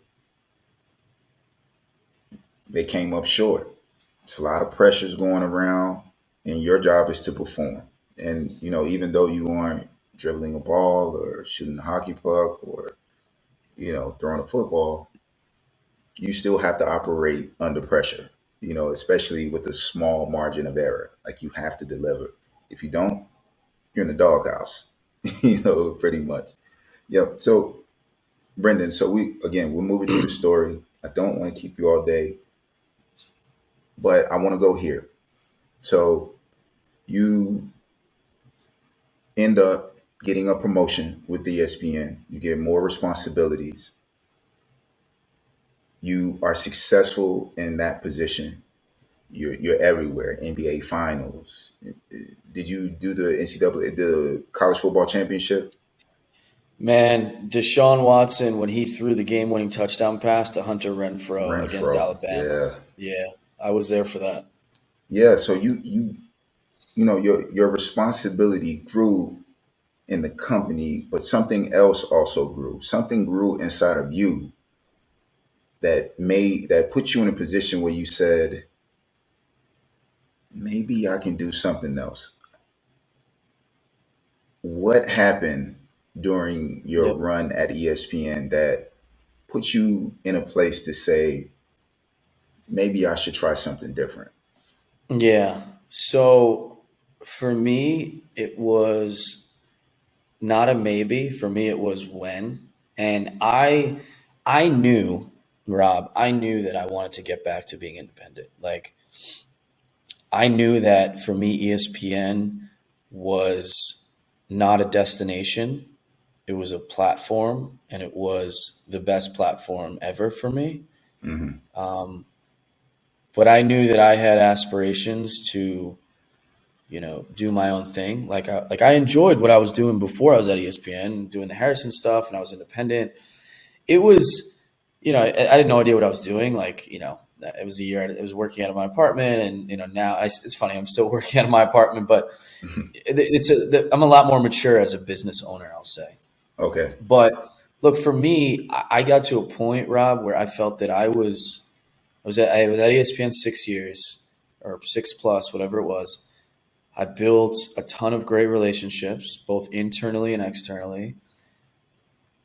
they came up short. It's a lot of pressures going around, and your job is to perform. And even though you aren't dribbling a ball or shooting a hockey puck or throwing a football, you still have to operate under pressure. Especially with a small margin of error. Like, you have to deliver. If you don't, you're in the doghouse. Pretty much. Yep. So, Brendan, so we're moving through the story. I don't want to keep you all day, but I want to go here. So you end up getting a promotion with ESPN. You get more responsibilities. You are successful in that position. You're everywhere. NBA Finals. Did you do the NCAA, the college football championship? Man, Deshaun Watson when he threw the game-winning touchdown pass to Hunter Renfrow against Renfro. Alabama. Yeah. Yeah, I was there for that. Yeah. So your responsibility grew in the company, but something else also grew. Something grew inside of you that put you in a position where you said, maybe I can do something else? What happened during your Yep. run at ESPN that put you in a place to say, maybe I should try something different? Yeah. So for me, it was not a maybe. For me, it was when. And I knew, Rob, I knew that I wanted to get back to being independent. Like I knew that for me, ESPN was not a destination. It was a platform, and it was the best platform ever for me. Mm-hmm. But I knew that I had aspirations to, do my own thing. Like I enjoyed what I was doing before I was at ESPN, doing the Harrison stuff, and I was independent. It was, I had no idea what I was doing. Like, it was a year. I was working out of my apartment, and now it's funny. I'm still working out of my apartment, but I'm a lot more mature as a business owner, I'll say. Okay. But look, for me, I got to a point, Rob, where I felt that I was at ESPN 6 years or 6 plus, whatever it was. I built a ton of great relationships, both internally and externally.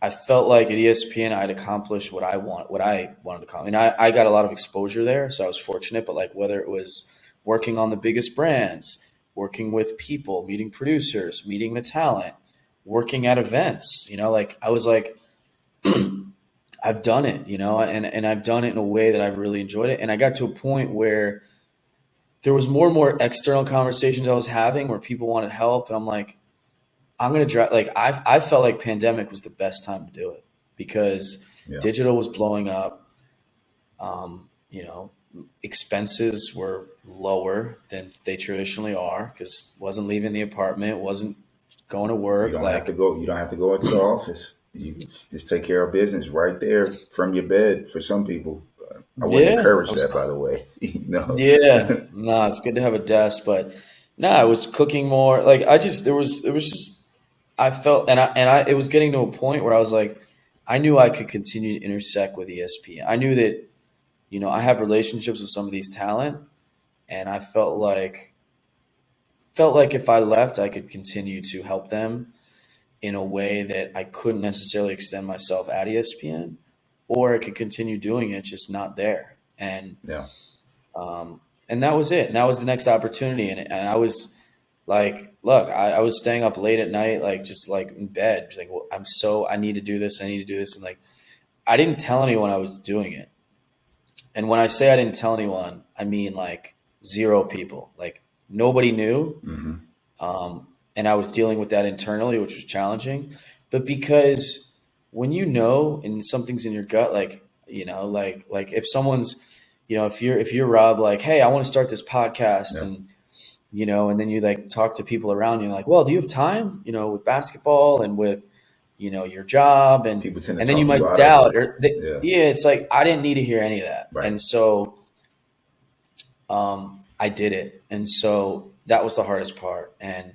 I felt like at ESPN I'd accomplished what I wanted to accomplish. And I got a lot of exposure there, so I was fortunate. But like whether it was working on the biggest brands, working with people, meeting producers, meeting the talent, working at events, like I was like, I've done it, and I've done it in a way that I've really enjoyed it. And I got to a point where there was more and more external conversations I was having where people wanted help, and I'm like, I'm gonna try. Like I felt like pandemic was the best time to do it because Yeah. digital was blowing up. You know, expenses were lower than they traditionally are because wasn't leaving the apartment, wasn't going to You work. don't have to Like, go. You don't have to go into the office. You can just take care of business right there from your bed. For some people, I wouldn't yeah, encourage that, by the way. yeah, no, it's good to have a desk, but no, I was cooking more. Like I just there was just I felt and I it was getting to a point where I was like, I knew I could continue to intersect with ESPN. I knew that I have relationships with some of these talent, and I felt like if I left, I could continue to help them in a way that I couldn't necessarily extend myself at ESPN, or I could continue doing it just not there. Yeah. And that was it. And that was the next opportunity. And I was like, look, I was staying up late at night, like just like in bed, just like, well, I need to do this. I need to do this. And like, I didn't tell anyone I was doing it. And when I say I didn't tell anyone, I mean like zero people, like nobody knew. Mm-hmm. And I was dealing with that internally, which was challenging. But because when and something's in your gut, like, like if someone's, if you're Rob, like, hey, I want to start this podcast, Yeah. and then you like talk to people around you, like, well, do you have time, with basketball and with, your job, and People tend to then you talk you might out of doubt, it. or Yeah. yeah, it's like I didn't need to hear any of that, Right. and so I did it, and so that was the hardest part, and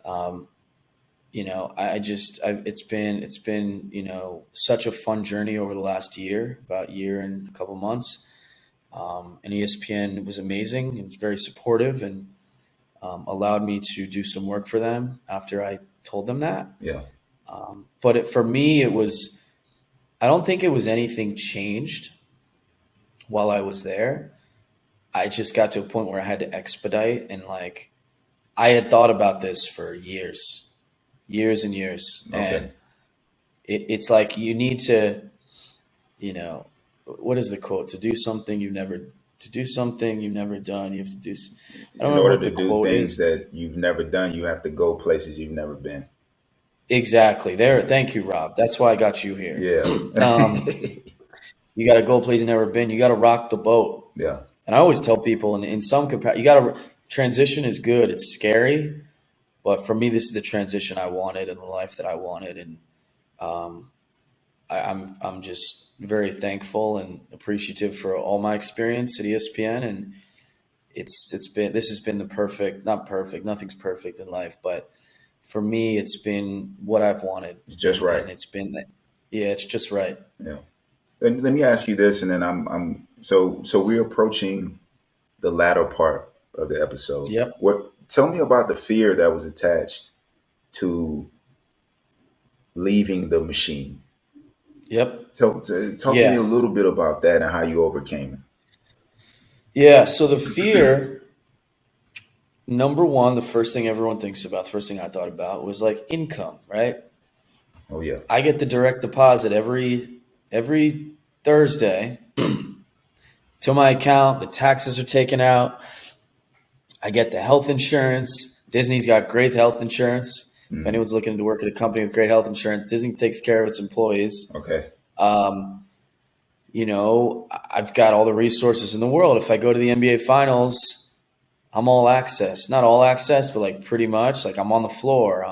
um, it's been such a fun journey over the last year, about year and a couple months. And ESPN was amazing. It was very supportive and allowed me to do some work for them after I told them that. Yeah. But for me, I don't think it was anything changed while I was there. I just got to a point where I had to expedite, and like I had thought about this for years and years. Okay. And it's like you need to, what is the quote? To do something you've never done, you have to do. I don't In remember order what to the do quote things is. that you've never done, you have to go places you've never been. Exactly. There. Thank you, Rob. That's why I got you here. Yeah. You got to go places you've never been. You got to rock the boat. Yeah. And I always tell people, in some capacity, you got to transition is good. It's scary, but for me, this is the transition I wanted and the life that I wanted, and um, I'm just very thankful and appreciative for all my experience at ESPN, and this has been the perfect, not perfect, nothing's perfect in life, but for me, it's been what I've wanted, It's just right. and it's been, yeah, it's just right. Yeah. Let me ask you this, and then so we're approaching the latter part of the episode. Yep. What? Tell me about the fear that was attached to leaving the machine. Yep. Talk to me a Yeah. little bit about that and how you overcame it. Yeah. So the fear, number one, the first thing everyone thinks about, the first thing I thought about was like income, right? Oh yeah. I get the direct deposit every Thursday to my account. The taxes are taken out. I get the health insurance. Disney's got great health insurance. If Hmm. anyone's looking to work at a company with great health insurance, Disney takes care of its employees. Okay. Um, I've got all the resources in the world. If I go to the NBA Finals, I'm all access. Not all access, but like pretty much. Like I'm on the floor.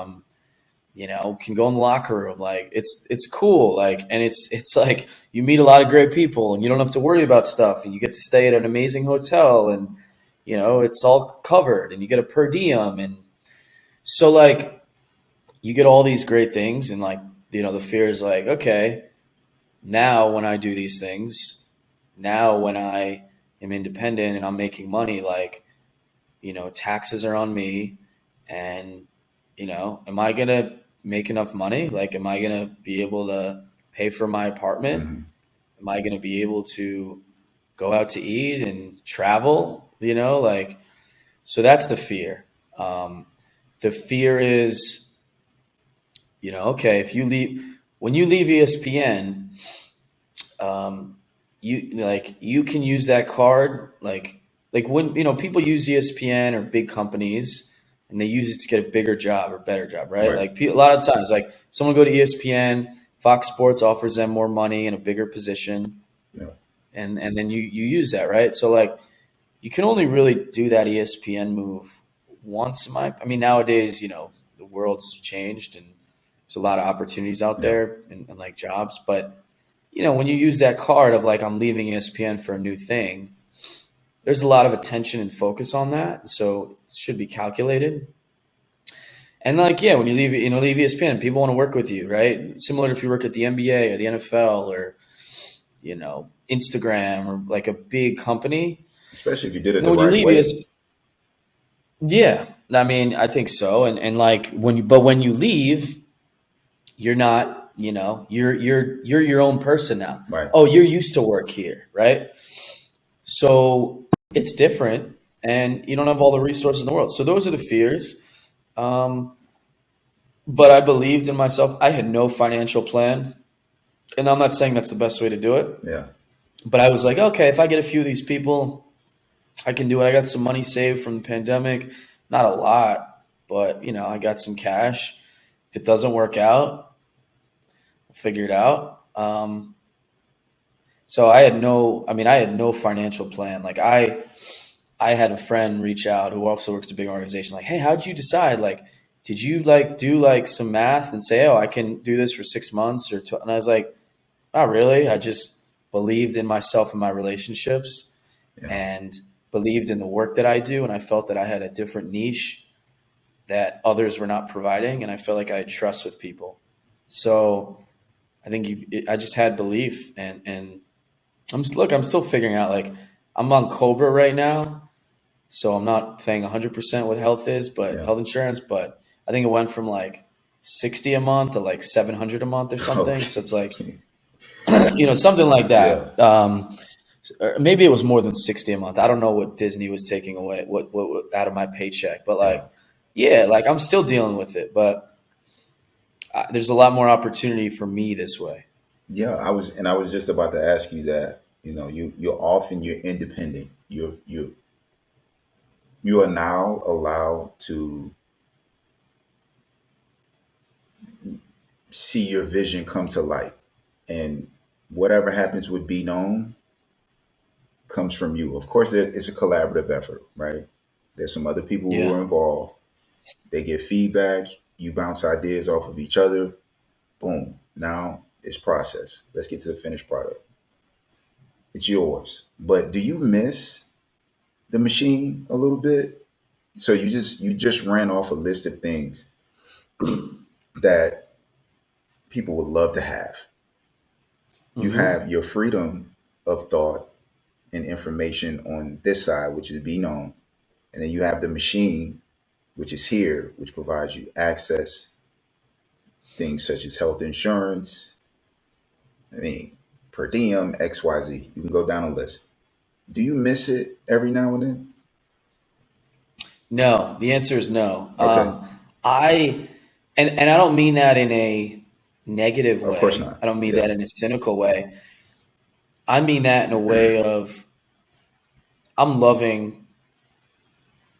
Can go in the locker room. Like it's cool. Like, and it's like you meet a lot of great people and you don't have to worry about stuff and you get to stay at an amazing hotel and it's all covered and you get a per diem. And so like you get all these great things and like, the fear is like, okay, now when I do these things, now when I am independent and I'm making money, like, taxes are on me and, am I going to make enough money? Like, am I going to be able to pay for my apartment? Hmm. Am I going to be able to go out to eat and travel? Like, so that's the fear. The fear is, okay, if you leave, when you leave ESPN, you can use that card like when people use ESPN or big companies and they use it to get a bigger job or better job, right? Right. Like a lot of times, like someone go to ESPN, Fox Sports offers them more money and a bigger position, Yeah. and then you use that, right? So like you can only really do that ESPN move once. I mean, nowadays, the world's changed and there's a lot of opportunities out Yeah. there and like jobs, but when you use that card of like I'm leaving ESPN for a new thing, there's a lot of attention and focus on that. So it should be calculated. And like, yeah, when you leave ESPN, people want to work with you, right? Similar to if you work at the NBA or the NFL or, Instagram or like a big company. Especially if you did it And then the when you right leave way. ESPN, yeah, I mean, I think so. And like when you leave, you're not, you're your own person now. Right. Oh, you're used to work here, right? So it's different, and you don't have all the resources in the world. So those are the fears. Um, but I believed in myself. I had no financial plan, and I'm not saying that's the best way to do it. Yeah. But I was like, okay, if I get a few of these people, I can do it. I got some money saved from the pandemic, not a lot, but I got some cash. If it doesn't work out, we'll figure it out. So I had no financial plan. Like I had a friend reach out who also works at a big organization. Like, hey, how'd you decide? Like, did you like do like some math and say, oh, I can do this for 6 months or two? And I was like, not really. I just believed in myself and my relationships Yeah. and believed in the work that I do. And I felt that I had a different niche that others were not providing. And I felt like I had trust with people. So I think I just had belief and I'm still figuring out like I'm on Cobra right now. So I'm not paying 100% what Yeah. health insurance, but I think it went from like 60 a month to like 700 a month or something. So it's like, Okay. something like Yeah. that. Or maybe it was more than 60 a month. I don't know what Disney was taking away, what out of my paycheck, but Yeah. like, yeah, like I'm still dealing with it, but there's a lot more opportunity for me this way. Yeah. I was just about to ask you that. You're off and you're independent. You are now allowed to see your vision come to light, and whatever happens with Bknown comes from you. Of course, it's a collaborative effort, right? There's some other people who Yeah. are involved. They give feedback. You bounce ideas off of each other. Boom. Now it's process. Let's get to the finished product. It's yours. But do you miss the machine a little bit? So you just ran off a list of things that people would love to have. You Mm-hmm. have your freedom of thought and information on this side, which is be known. And then you have the machine, which is here, which provides you access, things such as health insurance, I mean, per diem, XYZ. You can go down a list. Do you miss it every now and then? No, the answer is no. Okay. I and I don't mean that in a negative Of course way. not. I don't mean Yeah. that in a cynical way. I mean that in a way of I'm loving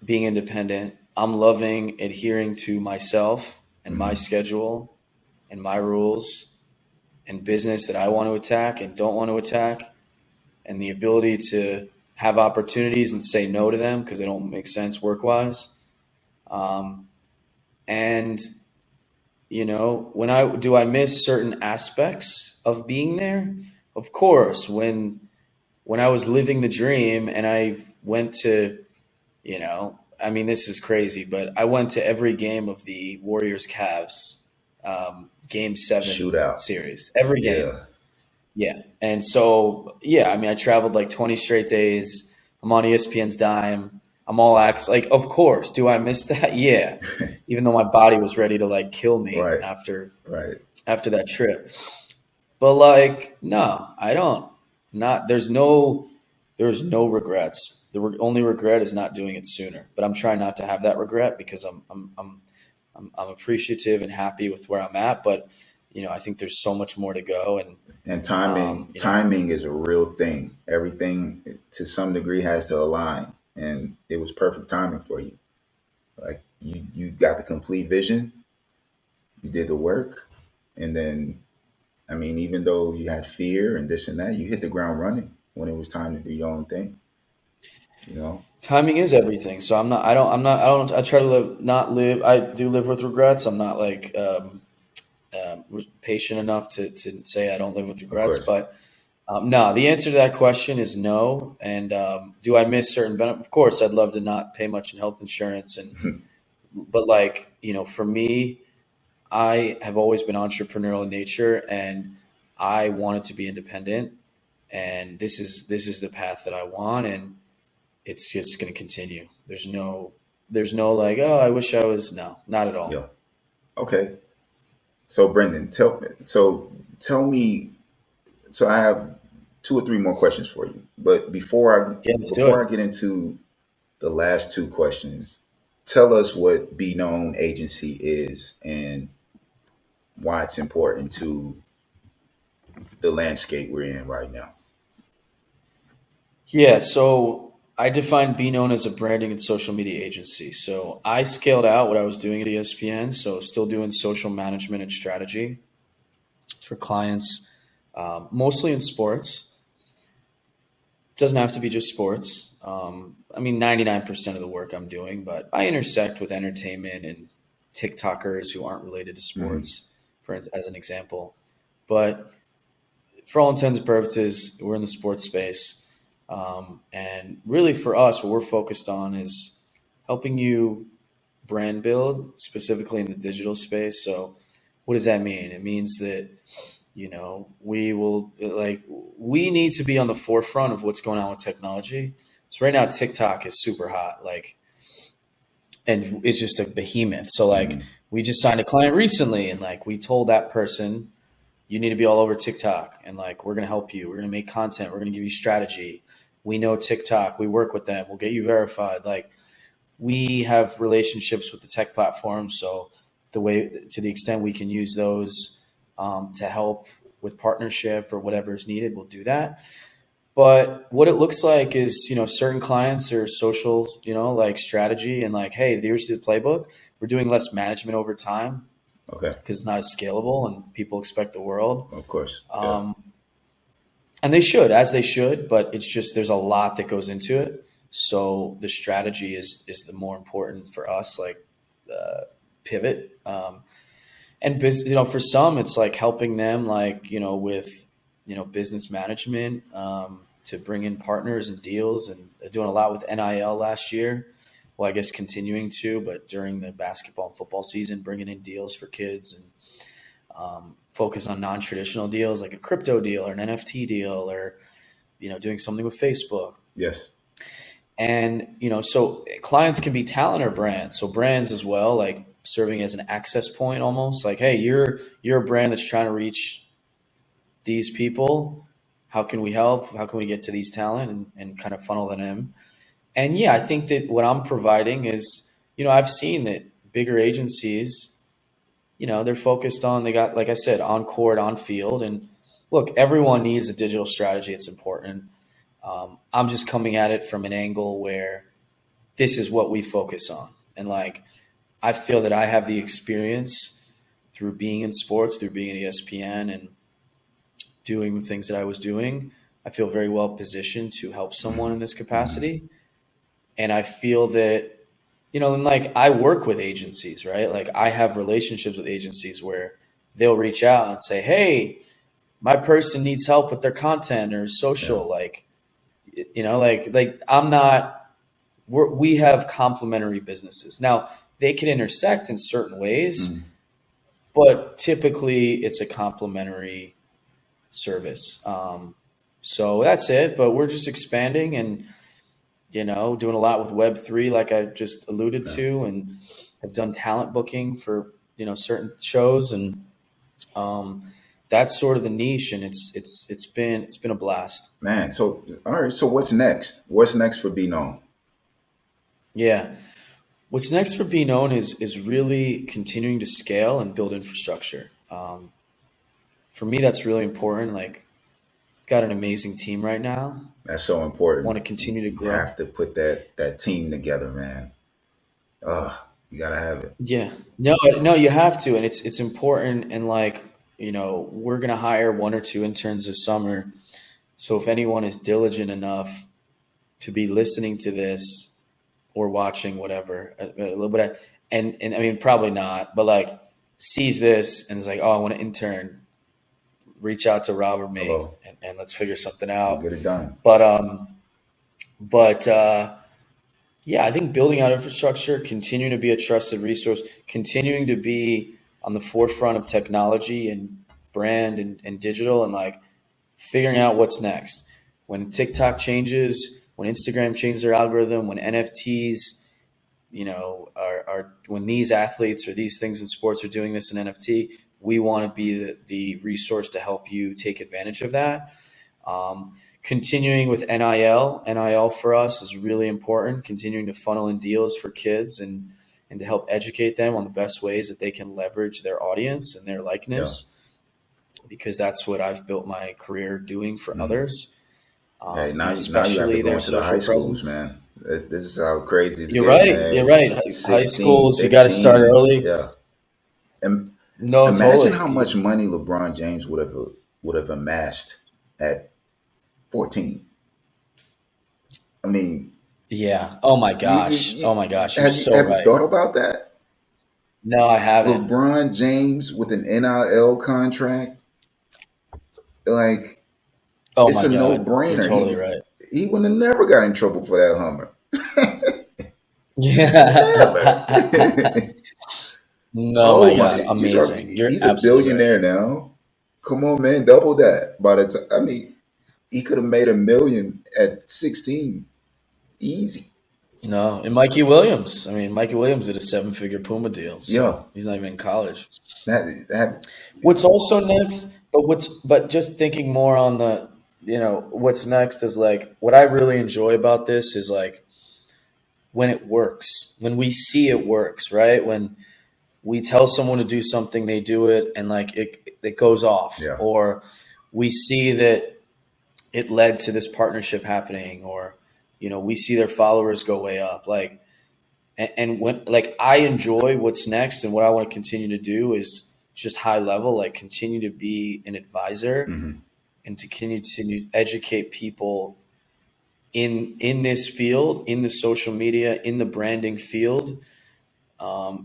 being independent. I'm loving adhering to myself and my Hmm. schedule and my rules and business that I want to attack and don't want to attack, and the ability to have opportunities and say no to them because they don't make sense work wise. Um, and when I miss certain aspects of being there? Of course, when I was living the dream and I went to, I mean, this is crazy, but I went to every game of the Warriors Cavs game 7 Shootout. series, every game. Yeah. Yeah. And so, yeah, I mean, I traveled like 20 straight days. I'm on ESPN's dime. I'm all acts like, of course. Do I miss that? Yeah. Even though my body was ready to like kill me Right. Right. after that trip. But like, no, I don't. Not there's no regrets. The only regret is not doing it sooner. But I'm trying not to have that regret because I'm appreciative and happy with where I'm at. But I think there's so much more to go. And And timing is a real thing. Everything to some degree has to align. And it was perfect timing for you. Like you got the complete vision, you did the work, and then I mean, even though you had fear and this and that, you hit the ground running when it was time to do your own thing, you know? timing is everything. So I try to not live. I do live with regrets. I'm not like patient enough to say I don't live with Of regrets. course. But no, the answer to that question is no. And do I miss certain benefits? Of course, I'd love to not pay much in health insurance, but like for me, I have always been entrepreneurial in nature, and I wanted to be independent. And this is the path that I want, and it's just going to continue. There's no like, oh, I wish I was. No, not at all. Yeah. Okay. So Brendan, tell me. So I have two or three more questions for you, but Yeah, let's do before it. I get into the last two questions, tell us what Bknown Agency is and why it's important to the landscape we're in right now. Yeah, so I define Bknown as a branding and social media agency. So I scaled out what I was doing at ESPN, so still doing social management and strategy for clients, mostly in sports. Doesn't have to be just sports. I mean, 99% of the work I'm doing, but I intersect with entertainment and TikTokers who aren't related to Hmm. sports, as an example. But for all intents and purposes, we're in the sports space. And really, for us, what we're focused on is helping you brand build, specifically in the digital space. So, what does that mean? It means that we need to be on the forefront of what's going on with technology. So right now, TikTok is super hot, like, and it's just a behemoth. So like, Hmm. we just signed a client recently, and like, we told that person, you need to be all over TikTok, and like, we're gonna help you. We're gonna make content. We're gonna give you strategy. We know TikTok. We work with them. We'll get you verified. Like, we have relationships with the tech platforms, so to the extent we can use those to help with partnership or whatever is needed, we'll do that. But what it looks like is, certain clients are social, like strategy and like, hey, here's the playbook. We're doing less management over time Okay. because it's not as scalable and people expect the world. Of course. Yeah. Um, and they should, as they should, but it's just there's a lot that goes into it. So the strategy is the more important for us, like pivot. And for some, it's like helping them, like with business management to bring in partners and deals, and doing a lot with NIL last year. Well, I guess continuing to, but during the basketball and football season, bringing in deals for kids and focus on non-traditional deals like a crypto deal or an NFT deal, or doing something with Facebook. Yes. And so clients can be talent or brands. So brands as well, like serving as an access point, almost like, hey, you're a brand that's trying to reach these people. How can we help? How can we get to these talent and kind of funnel them in? And yeah, I think that what I'm providing is, I've seen that bigger agencies, they're focused on, they got, like I said, on court, on field. And look, everyone needs a digital strategy. It's important. I'm just coming at it from an angle where this is what we focus on. And like, I feel that I have the experience through being in sports, through being at ESPN and doing the things that I was doing. I feel very well positioned to help someone in this capacity. And I feel that, and like I work with agencies, right? Like I have relationships with agencies where they'll reach out and say, hey, my person needs help with their content or social. Like, I'm not, we have complementary businesses. Now they can intersect in certain ways, but typically it's a complementary service. So that's it, but we're just expanding and, doing a lot with Web3, like I just alluded to, and I've done talent booking for, certain shows, and that's sort of the niche, and it's been a blast. Man, so all right, so what's next? What's next for Bknown? Yeah. What's next for Bknown is really continuing to scale and build infrastructure. For me, that's really important. Like, I've got an amazing team right now. That's so important. Want to continue to grow. You have to put that team together, man. You gotta have it. Yeah. No, you have to, and it's important. And like, we're gonna hire 1 or 2 interns this summer. So if anyone is diligent enough to be listening to this or watching whatever, a little bit, and I mean probably not, but like sees this and is like, oh, I want to intern. Reach out to Rob or me, and let's figure something out. We'll get it done. But yeah, I think building out infrastructure, continuing to be a trusted resource, continuing to be on the forefront of technology and brand and digital, and like figuring out what's next. When TikTok changes, when Instagram changes their algorithm, when NFTs, are when these athletes or these things in sports are doing this in NFT, we want to be the resource to help you take advantage of that. Continuing with NIL. NIL for us is really important, continuing to funnel in deals for kids and to help educate them on the best ways that they can leverage their audience and their likeness, because that's what I've built my career doing for others. Hey, now you have to go into the high schools, man. This is how crazy it's You're getting, right. man. You're right. 16, high schools, 15, you got to start early. Yeah. And no, imagine totally. how much money LeBron James would have amassed at 14. I mean, yeah. Oh my gosh. Oh my gosh. You're so have right. you thought about that? No, I haven't. LeBron James with an NIL contract, like, oh it's my a God. no-brainer. You're totally right. He would have never got in trouble for that Hummer. Yeah. No, my God. Amazing. He's a billionaire now. Come on, man. Double that. By the time, I mean, he could have made $1 million at 16. Easy. No, and Mikey Williams. I mean, Mikey Williams did a 7-figure Puma deal. So Yeah. he's not even in college. That What's also next, but just thinking more on the, what's next is like, what I really enjoy about this is like when it works, when we see it works, right? When we tell someone to do something, they do it, and like it goes off. Yeah. Or we see that it led to this partnership happening, or we see their followers go way up. Like, and when like I enjoy what's next, and what I want to continue to do is just high level, like continue to be an advisor and to continue to educate people in this field, in the social media, in the branding field,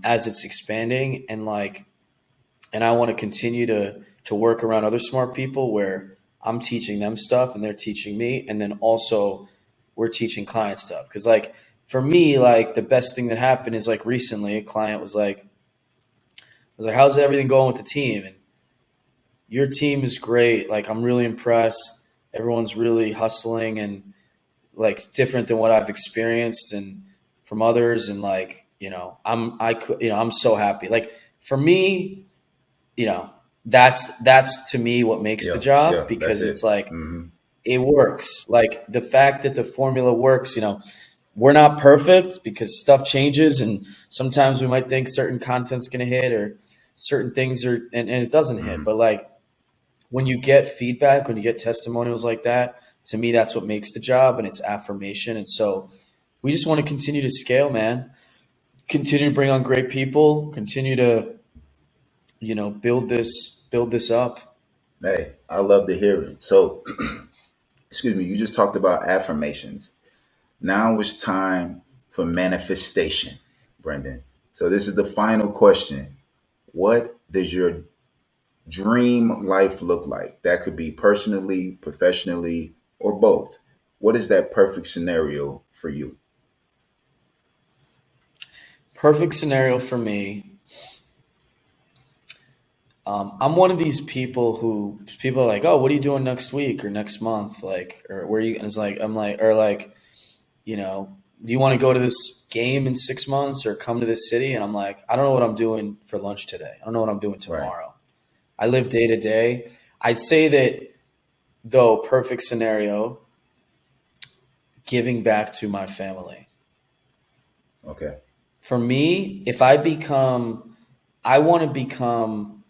as it's expanding. And I want to continue to work around other smart people where I'm teaching them stuff and they're teaching me. And then also we're teaching client stuff. Cause like for me, like the best thing that happened is like recently a client was like, how's everything going with the team? And your team is great. Like, I'm really impressed. Everyone's really hustling and like different than what I've experienced and from others. And like, I'm so happy. Like for me, that's to me what makes the Yeah, job, yeah, that's because it's it. like Hmm. it works. Like the fact that the formula works, we're not perfect because stuff changes and sometimes we might think certain content's going to hit or certain things are, and it doesn't hit. Hmm. But like when you get feedback, when you get testimonials like that, to me, that's what makes the job and it's affirmation. And so we just want to continue to scale, man, continue to bring on great people, continue to, build this up. Hey, I love to hear it. So, excuse me, you just talked about affirmations. Now it's time for manifestation, Brendan. So this is the final question. What does your dream life look like? That could be personally, professionally, or both. What is that perfect scenario for you? Perfect scenario for me. I'm one of these people who people are like, oh, what are you doing next week or next month? Like, or where are you? And it's like, I'm like, or like, do you want to go to this game in 6 months or come to this city? And I'm like, I don't know what I'm doing for lunch today. I don't know what I'm doing Right. tomorrow. I live day to day. I'd say that, though, perfect scenario, giving back to my family. Okay. For me, I want to become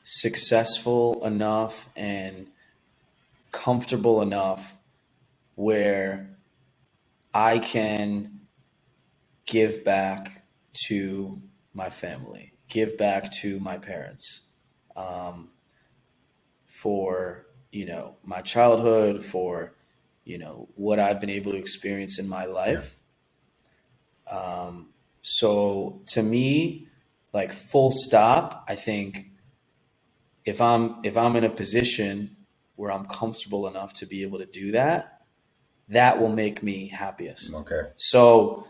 successful enough and comfortable enough where I can give back to my family, give back to my parents, um, for my childhood, for what I've been able to experience in my Yeah. life. So to me, like full stop, I think if I'm in a position where I'm comfortable enough to be able to do that, that will make me happiest. Okay. So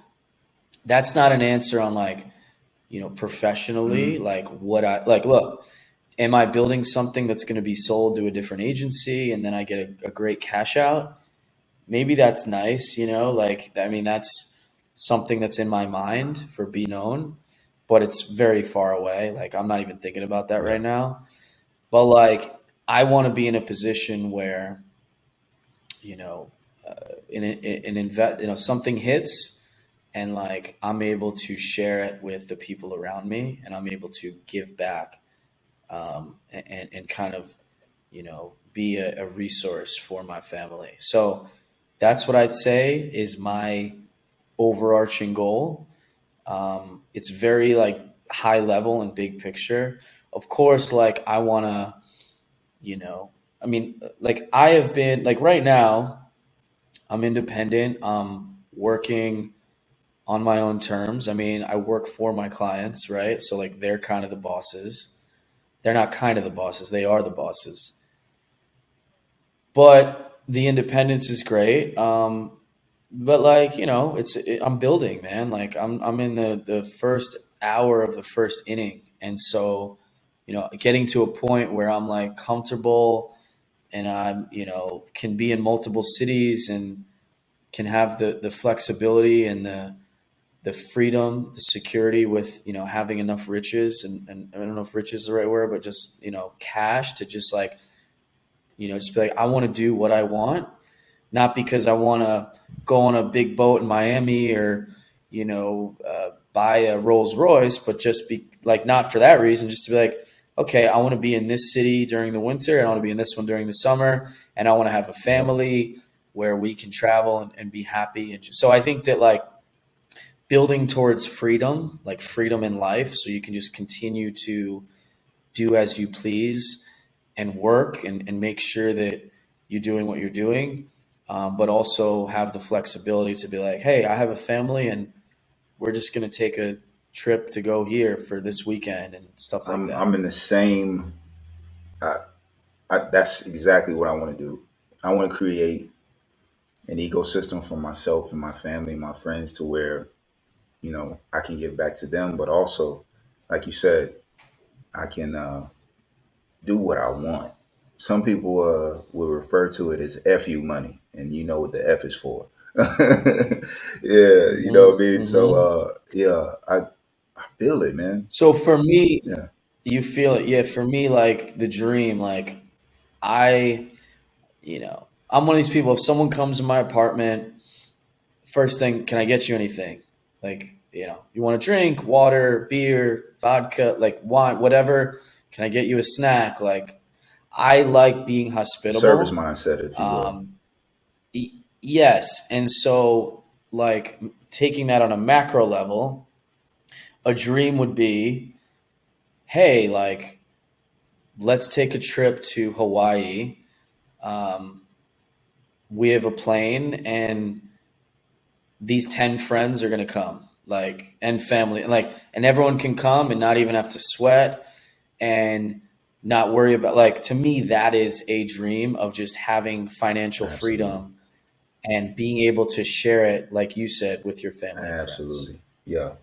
that's not an answer on like, professionally, Hmm. like what I like. Look, am I building something that's going to be sold to a different agency and then I get a great cash out? Maybe that's nice, like, I mean, that's something that's in my mind for Bknown, but it's very far away. Like, I'm not even thinking about that Yeah. right now. But like, I want to be in a position where, you know, in invest, something hits and like I'm able to share it with the people around me and I'm able to give back, and kind of, be a resource for my family. So that's what I'd say is my overarching goal. It's very like high level and big picture. Of course, like I want to, you know, I mean, like I have been like right now, I'm independent. I'm working on my own terms. I mean, I work for my clients, right? So like they're kind of the bosses. They're not kind of the bosses, they are the bosses. But the independence is great. But like, I'm building, man. Like I'm in the first hour of the first inning. And so, getting to a point where I'm like comfortable and I'm, can be in multiple cities and can have the flexibility and the freedom, the security with, having enough riches and I don't know if riches is the right word, but just, cash to just like, just be like, I want to do what I want, not because I want to go on a big boat in Miami or, buy a Rolls Royce, but just be like, not for that reason, just to be like, okay, I want to be in this city during the winter and I want to be in this one during the summer. And I want to have a Yep. family where we can travel and be happy. And just, so I think that like building towards freedom, like freedom in life, so you can just continue to do as you please and work and make sure that you're doing what you're doing, but also have the flexibility to be like, hey, I have a family and we're just going to take a trip to go here for this weekend and stuff like I'm that. in the same. I, that's exactly what I want to do. I want to create an ecosystem for myself and my family and my friends to where I can give back to them, but also, like you said, I can do what I want. Some people will refer to it as FU money, and you know what the F is for. Yeah, you know what I mean? So, Hmm. yeah, I feel it, man. So for me, Yeah, you feel it. Yeah, for me, like the dream, like I, I'm one of these people. If someone comes to my apartment, first thing, can I get you anything? Like, you want a drink, water, beer, vodka, like wine, whatever. Can I get you a snack? Like, I like being service hospitable. mindset, if you will. Um, yes. And so, like, taking that on a macro level, a dream would be, hey, like, let's take a trip to Hawaii. Um, we have a plane, and these 10 friends are going to come, like, and family, and everyone can come and not even have to sweat and not worry about, like, to me, that is a dream of just having financial Absolutely, freedom and being able to share it, like you said, with your family and friends. absolutely. Yeah.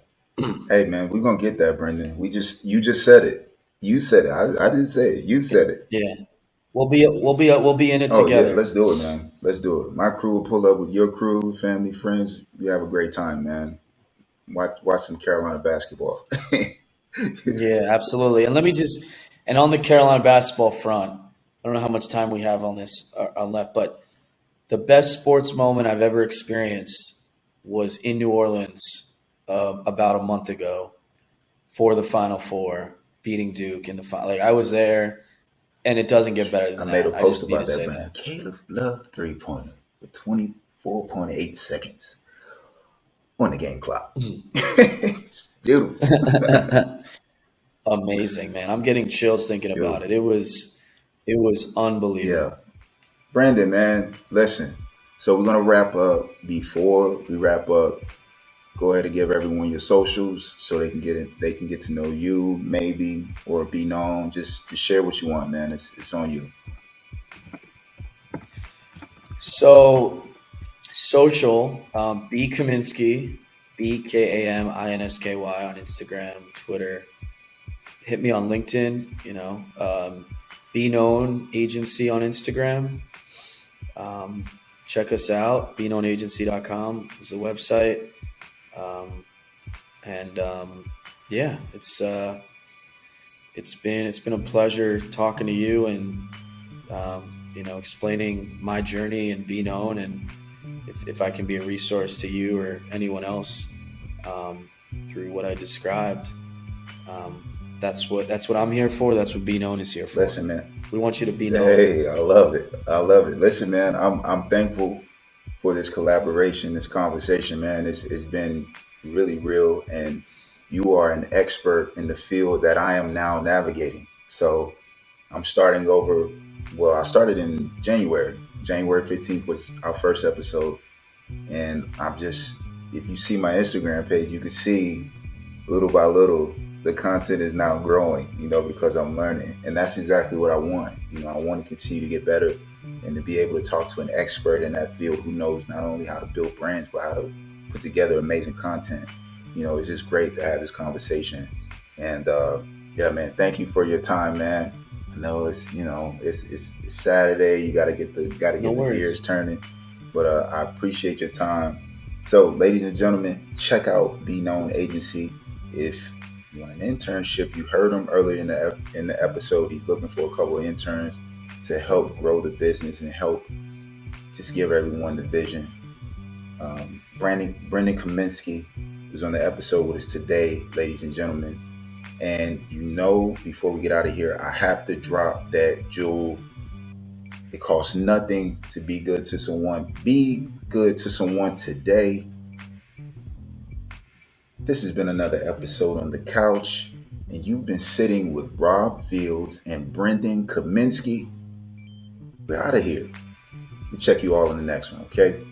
Hey, man, we're gonna get that, Brendan. You just said it. You said it. I didn't say it. You said it. Yeah. We'll be in it Oh yeah, together. let's do it, man. Let's do it. My crew will pull up with your crew, family, friends. We have a great time, man. Watch some Carolina basketball. Yeah, absolutely. And on the Carolina basketball front, I don't know how much time we have on this on left, but the best sports moment I've ever experienced was in New Orleans about a month ago for the Final Four, beating Duke in the final. Like, I was there, and it doesn't get better I than made a that. I post just need to about that, say Brendan. that. Caleb Love 3-pointer with 24.8 seconds on the game clock. It's beautiful. Amazing, man. I'm getting chills thinking about it. Beautiful. It was Yeah. unbelievable. Brandon, man, listen. So we're gonna wrap up. Before we wrap up, go ahead and give everyone your socials so they can get it. They can get to know you, maybe, or be known. Just share what you want, man. It's on you. So social, B Kaminsky, Bkaminsky on Instagram, Twitter. Hit me on LinkedIn. Bknown Agency on Instagram. Um, Check us out. Bknownagency.com is the website. Um, and yeah, it's been a pleasure talking to you and explaining my journey and be known, and if I can be a resource to you or anyone else um, through what I described, that's what I'm here for. That's what Be Known is here for. Listen, man. We want you to be known. Hey, I love it. I love it. Listen, man. I'm thankful for this collaboration, this conversation, man. It's been really real, and you are an expert in the field that I am now navigating. So I'm starting over. Well, I started in January. January 15th was our first episode. And I'm just, if you see my Instagram page, you can see little by little, the content is now growing, because I'm learning. And that's exactly what I want. I want to continue to get better and to be able to talk to an expert in that field who knows not only how to build brands, but how to put together amazing content. It's just great to have this conversation. And yeah, man, thank you for your time, man. I know it's Saturday. You gotta get No the gears worries. turning. But I appreciate your time. So, ladies and gentlemen, check out Bknown Agency. If you want an internship, you heard him earlier in the episode. He's looking for a couple of interns to help grow the business and help just give everyone the vision. Brendan Kaminsky was on the episode with us today, ladies and gentlemen. And before we get out of here, I have to drop that jewel. It costs nothing to be good to someone. Be good to someone today. This has been another episode on the couch, and you've been sitting with Rob Fields and Brendan Kaminsky. We're out of here. We'll check you all in the next one, okay?